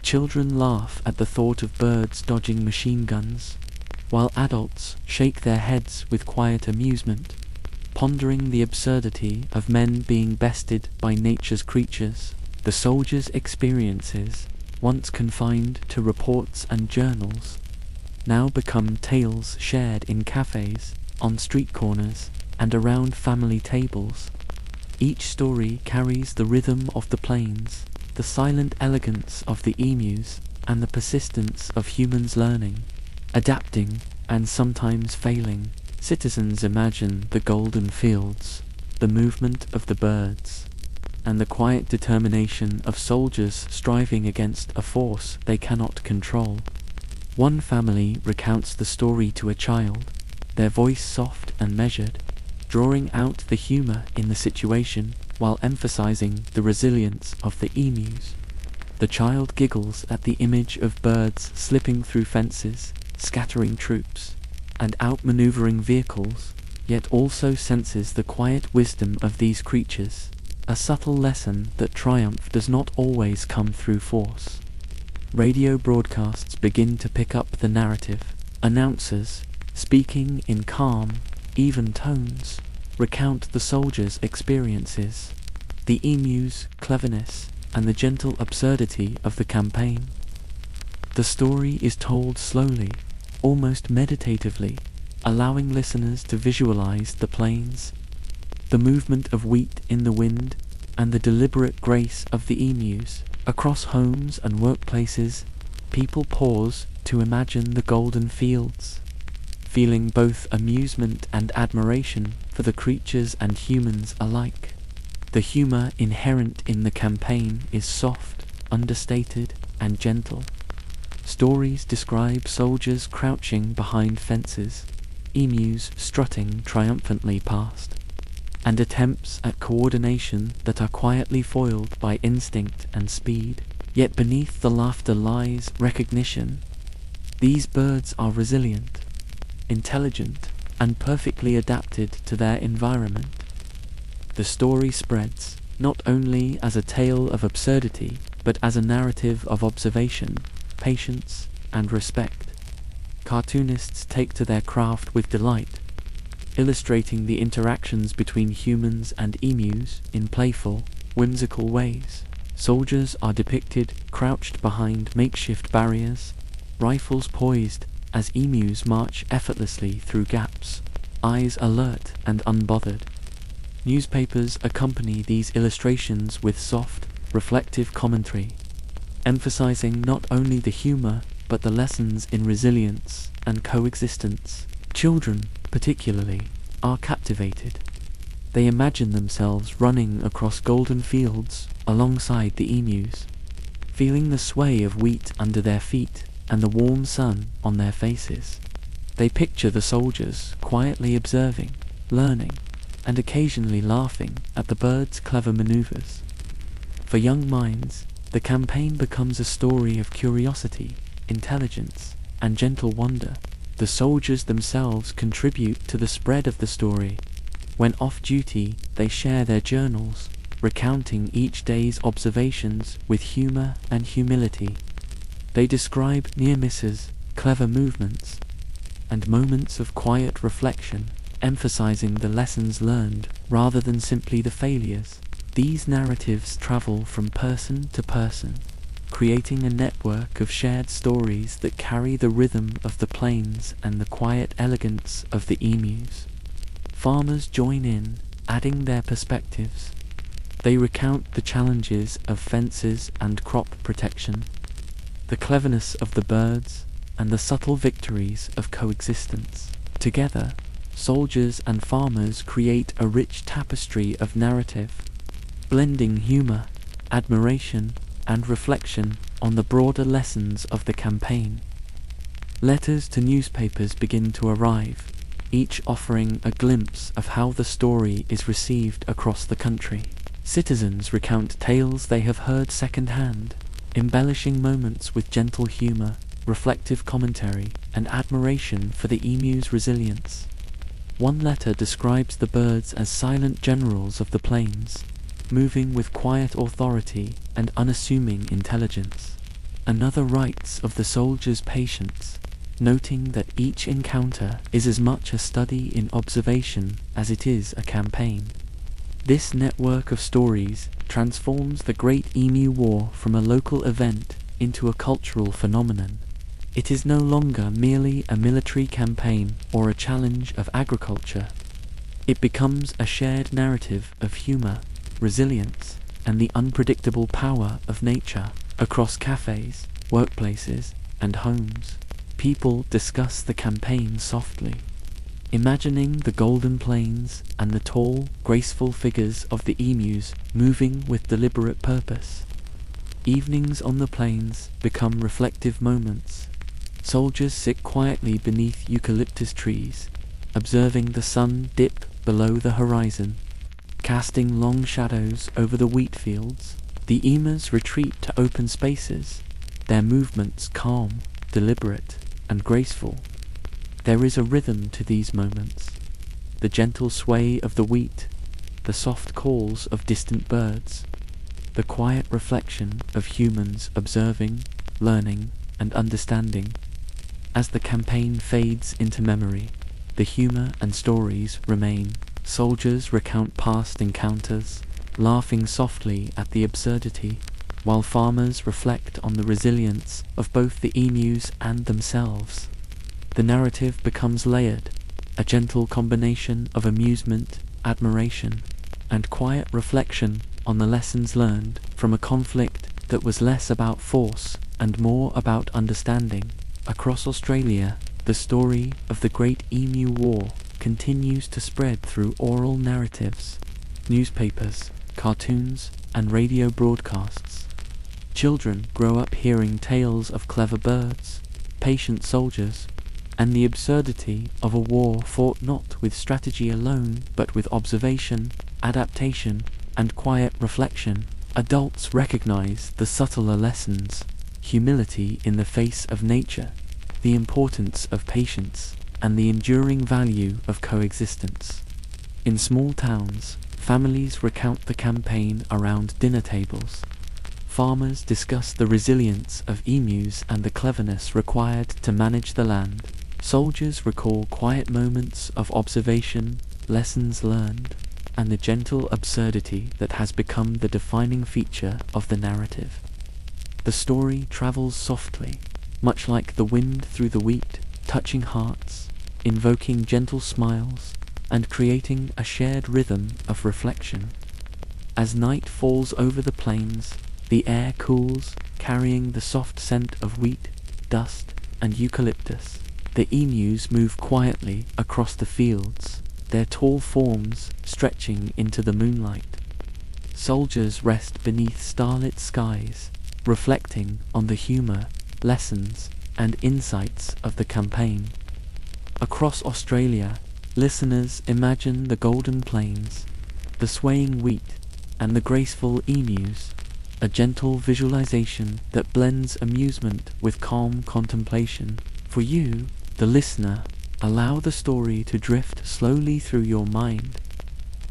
Children laugh at the thought of birds dodging machine guns, while adults shake their heads with quiet amusement, pondering the absurdity of men being bested by nature's creatures. The soldiers' experiences, once confined to reports and journals, now become tales shared in cafes, on street corners, and around family tables. Each story carries the rhythm of the plains, the silent elegance of the emus, and the persistence of humans learning, adapting, and sometimes failing. Citizens imagine the golden fields, the movement of the birds, and the quiet determination of soldiers striving against a force they cannot control. One family recounts the story to a child, their voice soft and measured, drawing out the humor in the situation while emphasizing the resilience of the emus. The child giggles at the image of birds slipping through fences, scattering troops, and outmaneuvering vehicles, yet also senses the quiet wisdom of these creatures, a subtle lesson that triumph does not always come through force. Radio broadcasts begin to pick up the narrative. Announcers, speaking in calm, even tones, recount the soldiers' experiences, the emus' cleverness, and the gentle absurdity of the campaign. The story is told slowly, almost meditatively, allowing listeners to visualize the plains, the movement of wheat in the wind, and the deliberate grace of the emus. Across homes and workplaces, people pause to imagine the golden fields, feeling both amusement and admiration for the creatures and humans alike. The humor inherent in the campaign is soft, understated, and gentle. Stories describe soldiers crouching behind fences, emus strutting triumphantly past, and attempts at coordination that are quietly foiled by instinct and speed. Yet beneath the laughter lies recognition. These birds are resilient, intelligent, and perfectly adapted to their environment. The story spreads, not only as a tale of absurdity, but as a narrative of observation, patience, and respect. Cartoonists take to their craft with delight, illustrating the interactions between humans and emus in playful, whimsical ways. Soldiers are depicted crouched behind makeshift barriers, rifles poised as emus march effortlessly through gaps, eyes alert and unbothered. Newspapers accompany these illustrations with soft, reflective commentary, emphasizing not only the humor but the lessons in resilience and coexistence. Children, particularly, are captivated. They imagine themselves running across golden fields alongside the emus, feeling the sway of wheat under their feet and the warm sun on their faces. They picture the soldiers quietly observing, learning, and occasionally laughing at the birds' clever maneuvers. For young minds, the campaign becomes a story of curiosity, intelligence, and gentle wonder. The soldiers themselves contribute to the spread of the story. When off duty, they share their journals, recounting each day's observations with humor and humility. They describe near misses, clever movements, and moments of quiet reflection, emphasizing the lessons learned rather than simply the failures. These narratives travel from person to person, creating a network of shared stories that carry the rhythm of the plains and the quiet elegance of the emus. Farmers join in, adding their perspectives. They recount the challenges of fences and crop protection, the cleverness of the birds, and the subtle victories of coexistence. Together, soldiers and farmers create a rich tapestry of narrative, blending humor, admiration, and reflection on the broader lessons of the campaign. Letters to newspapers begin to arrive, each offering a glimpse of how the story is received across the country. Citizens recount tales they have heard secondhand, embellishing moments with gentle humor, reflective commentary, and admiration for the emu's resilience. One letter describes the birds as silent generals of the plains, moving with quiet authority and unassuming intelligence. Another writes of the soldiers' patience, noting that each encounter is as much a study in observation as it is a campaign. This network of stories transforms the Great Emu War from a local event into a cultural phenomenon. It is no longer merely a military campaign or a challenge of agriculture. It becomes a shared narrative of humor, resilience, and the unpredictable power of nature. Across cafes, workplaces, and homes, people discuss the campaign softly, imagining the golden plains and the tall, graceful figures of the emus moving with deliberate purpose. Evenings on the plains become reflective moments. Soldiers sit quietly beneath eucalyptus trees, observing the sun dip below the horizon, casting long shadows over the wheat fields. The emus retreat to open spaces, their movements calm, deliberate, and graceful. There is a rhythm to these moments, the gentle sway of the wheat, the soft calls of distant birds, the quiet reflection of humans observing, learning, and understanding. As the campaign fades into memory, the humor and stories remain. Soldiers recount past encounters, laughing softly at the absurdity, while farmers reflect on the resilience of both the emus and themselves. The narrative becomes layered, a gentle combination of amusement, admiration, and quiet reflection on the lessons learned from a conflict that was less about force and more about understanding. Across Australia, the story of the Great Emu War continues to spread through oral narratives, newspapers, cartoons, and radio broadcasts. Children grow up hearing tales of clever birds, patient soldiers, and the absurdity of a war fought not with strategy alone, but with observation, adaptation, and quiet reflection. Adults recognize the subtler lessons, humility in the face of nature, the importance of patience, and the enduring value of coexistence. In small towns, families recount the campaign around dinner tables. Farmers discuss the resilience of emus and the cleverness required to manage the land. Soldiers recall quiet moments of observation, lessons learned, and the gentle absurdity that has become the defining feature of the narrative. The story travels softly, much like the wind through the wheat, touching hearts, invoking gentle smiles, and creating a shared rhythm of reflection. As night falls over the plains, the air cools, carrying the soft scent of wheat, dust, and eucalyptus. The emus move quietly across the fields, their tall forms stretching into the moonlight. Soldiers rest beneath starlit skies, reflecting on the humor, lessons, and insights of the campaign. Across Australia, listeners imagine the golden plains, the swaying wheat, and the graceful emus, a gentle visualization that blends amusement with calm contemplation. For you, the listener, allow the story to drift slowly through your mind.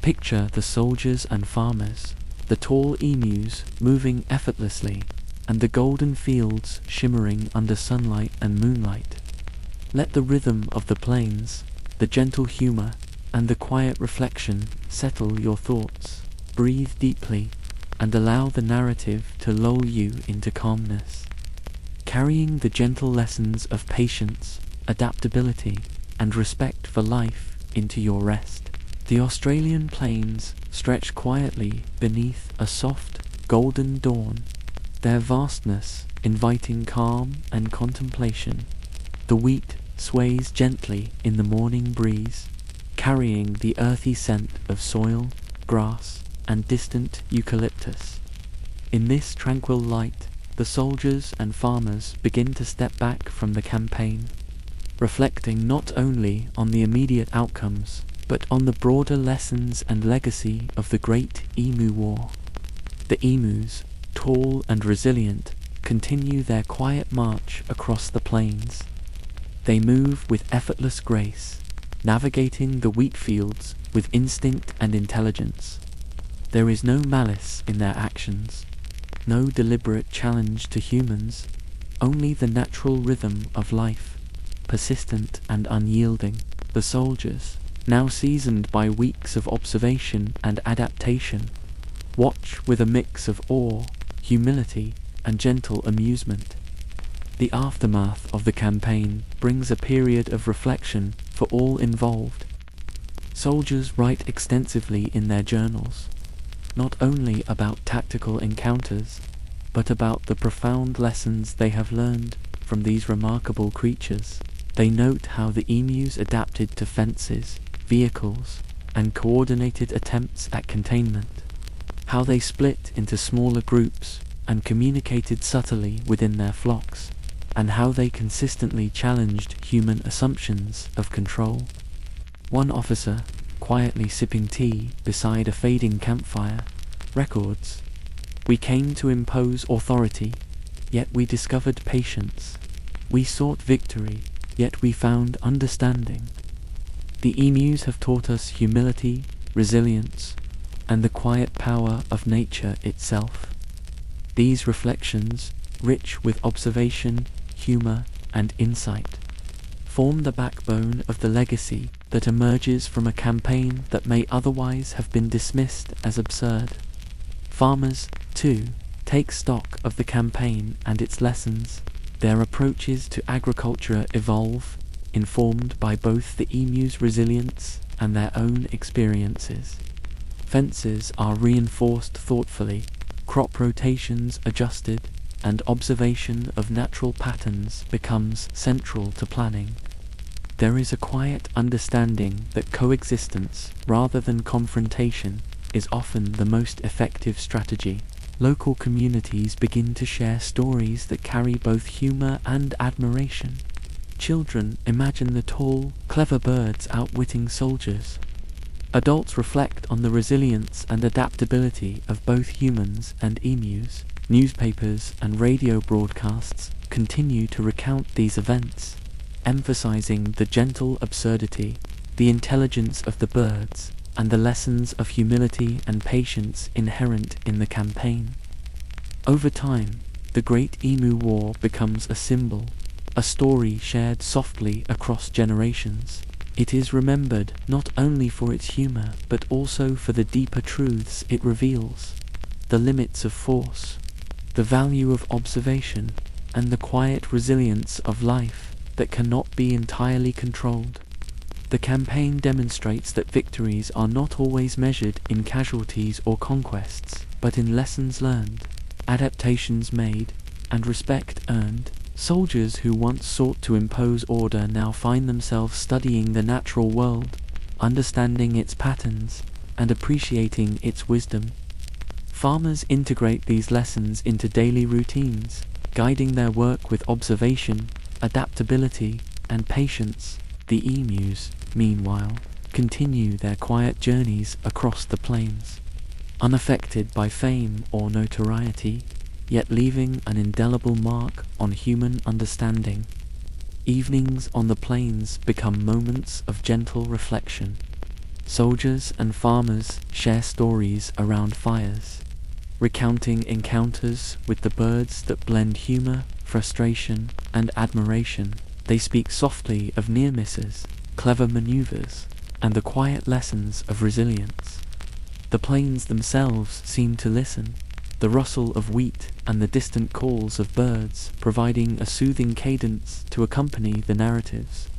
Picture the soldiers and farmers, the tall emus moving effortlessly, and the golden fields shimmering under sunlight and moonlight. Let the rhythm of the plains, the gentle humor, and the quiet reflection settle your thoughts. Breathe deeply, and allow the narrative to lull you into calmness, carrying the gentle lessons of patience, adaptability, and respect for life into your rest. The Australian plains stretch quietly beneath a soft, golden dawn, their vastness inviting calm and contemplation. The wheat sways gently in the morning breeze, carrying the earthy scent of soil, grass, and distant eucalyptus. In this tranquil light, the soldiers and farmers begin to step back from the campaign, reflecting not only on the immediate outcomes, but on the broader lessons and legacy of the Great Emu War. The emus, tall and resilient, continue their quiet march across the plains. They move with effortless grace, navigating the wheat fields with instinct and intelligence. There is no malice in their actions, no deliberate challenge to humans, only the natural rhythm of life, persistent and unyielding. The soldiers, now seasoned by weeks of observation and adaptation, watch with a mix of awe, humility, and gentle amusement. The aftermath of the campaign brings a period of reflection for all involved. Soldiers write extensively in their journals, not only about tactical encounters, but about the profound lessons they have learned from these remarkable creatures. They note how the emus adapted to fences, vehicles, and coordinated attempts at containment, how they split into smaller groups and communicated subtly within their flocks, and how they consistently challenged human assumptions of control. One officer, quietly sipping tea beside a fading campfire, records, "We came to impose authority, yet we discovered patience. We sought victory, yet we found understanding." The emus have taught us humility, resilience, and the quiet power of nature itself. These reflections, rich with observation, humor, and insight, form the backbone of the legacy that emerges from a campaign that may otherwise have been dismissed as absurd. Farmers, too, take stock of the campaign and its lessons. Their approaches to agriculture evolve, informed by both the emu's resilience and their own experiences. Fences are reinforced thoughtfully, crop rotations adjusted, and observation of natural patterns becomes central to planning. There is a quiet understanding that coexistence, rather than confrontation, is often the most effective strategy. Local communities begin to share stories that carry both humor and admiration. Children imagine the tall, clever birds outwitting soldiers. Adults reflect on the resilience and adaptability of both humans and emus. Newspapers and radio broadcasts continue to recount these events, emphasizing the gentle absurdity, the intelligence of the birds, and the lessons of humility and patience inherent in the campaign. Over time, the Great Emu War becomes a symbol, a story shared softly across generations. It is remembered not only for its humor, but also for the deeper truths it reveals: the limits of force, the value of observation, and the quiet resilience of life. that cannot be entirely controlled. The campaign demonstrates that victories are not always measured in casualties or conquests, but in lessons learned, adaptations made, and respect earned. Soldiers who once sought to impose order now find themselves studying the natural world, understanding its patterns, and appreciating its wisdom. Farmers integrate these lessons into daily routines, guiding their work with observation, adaptability, and patience. The emus, meanwhile, continue their quiet journeys across the plains, unaffected by fame or notoriety, yet leaving an indelible mark on human understanding. Evenings on the plains become moments of gentle reflection. Soldiers and farmers share stories around fires, recounting encounters with the birds that blend humor, frustration, and admiration. They speak softly of near misses, clever maneuvers, and the quiet lessons of resilience. The plains themselves seem to listen, the rustle of wheat and the distant calls of birds providing a soothing cadence to accompany the narratives.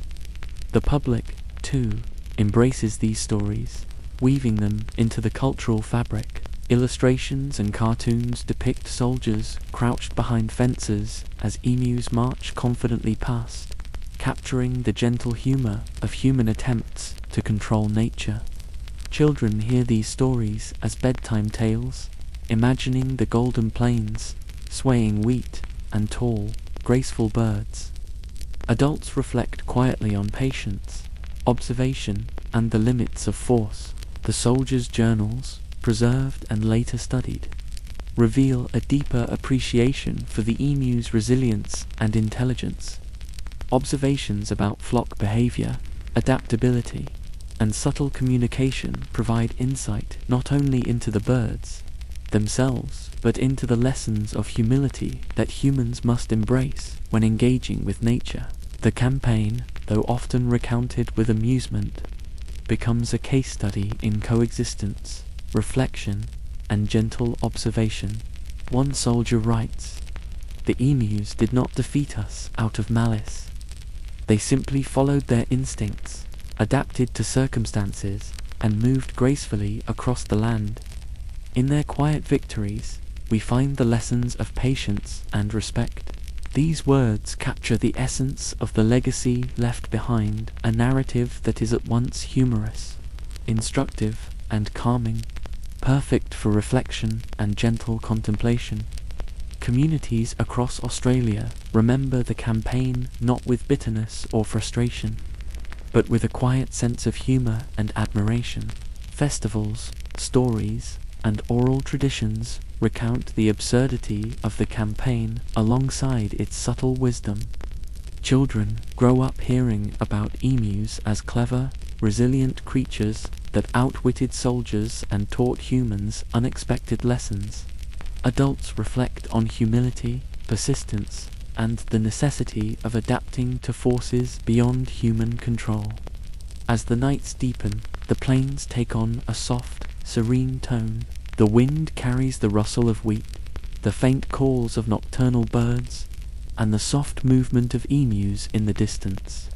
The public, too, embraces these stories, weaving them into the cultural fabric. Illustrations and cartoons depict soldiers crouched behind fences as emus march confidently past, capturing the gentle humor of human attempts to control nature. Children hear these stories as bedtime tales, imagining the golden plains, swaying wheat, and tall, graceful birds. Adults reflect quietly on patience, observation, and the limits of force. The soldiers' journals, preserved and later studied, reveal a deeper appreciation for the emu's resilience and intelligence. Observations about flock behavior, adaptability, and subtle communication provide insight not only into the birds themselves, but into the lessons of humility that humans must embrace when engaging with nature. The campaign, though often recounted with amusement, becomes a case study in coexistence, reflection, and gentle observation. One soldier writes, "The emus did not defeat us out of malice. They simply followed their instincts, adapted to circumstances, and moved gracefully across the land. In their quiet victories, we find the lessons of patience and respect." These words capture the essence of the legacy left behind, a narrative that is at once humorous, instructive, and calming, perfect for reflection and gentle contemplation. Communities across Australia remember the campaign not with bitterness or frustration, but with a quiet sense of humor and admiration. Festivals, stories, and oral traditions recount the absurdity of the campaign alongside its subtle wisdom. Children grow up hearing about emus as clever, resilient creatures that outwitted soldiers and taught humans unexpected lessons. Adults reflect on humility, persistence, and the necessity of adapting to forces beyond human control. As the nights deepen, the plains take on a soft, serene tone. The wind carries the rustle of wheat, the faint calls of nocturnal birds, and the soft movement of emus in the distance.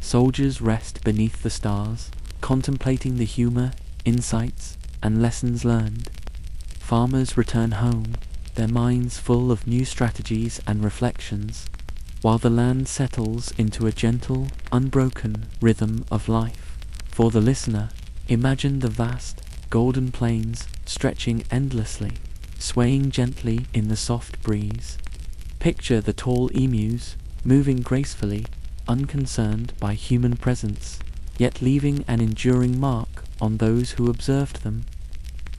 Soldiers rest beneath the stars, contemplating the humor, insights, and lessons learned. Farmers return home, their minds full of new strategies and reflections, while the land settles into a gentle, unbroken rhythm of life. For the listener, imagine the vast, golden plains stretching endlessly, swaying gently in the soft breeze. Picture the tall emus, moving gracefully, unconcerned by human presence, yet leaving an enduring mark on those who observed them.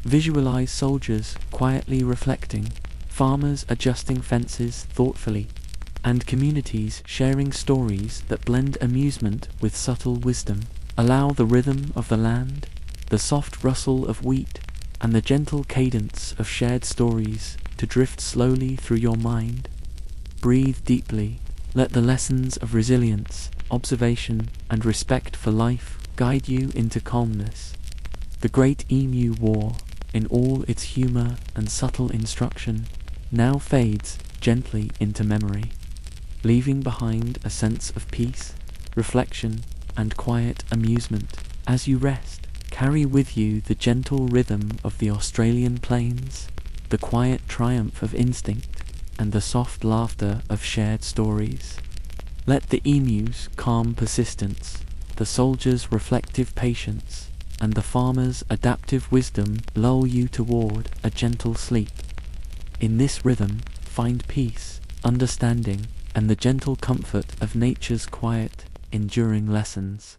Visualize soldiers quietly reflecting, farmers adjusting fences thoughtfully, and communities sharing stories that blend amusement with subtle wisdom. Allow the rhythm of the land, the soft rustle of wheat, and the gentle cadence of shared stories to drift slowly through your mind. Breathe deeply. Let the lessons of resilience, observation, and respect for life guide you into calmness. The Great Emu War, in all its humor and subtle instruction, now fades gently into memory. leaving behind a sense of peace, reflection, and quiet amusement. As you rest, carry with you the gentle rhythm of the Australian plains, the quiet triumph of instinct, and the soft laughter of shared stories. Let the emu's calm persistence, the soldier's reflective patience, and the farmer's adaptive wisdom lull you toward a gentle sleep. In this rhythm, find peace, understanding, and the gentle comfort of nature's quiet, enduring lessons.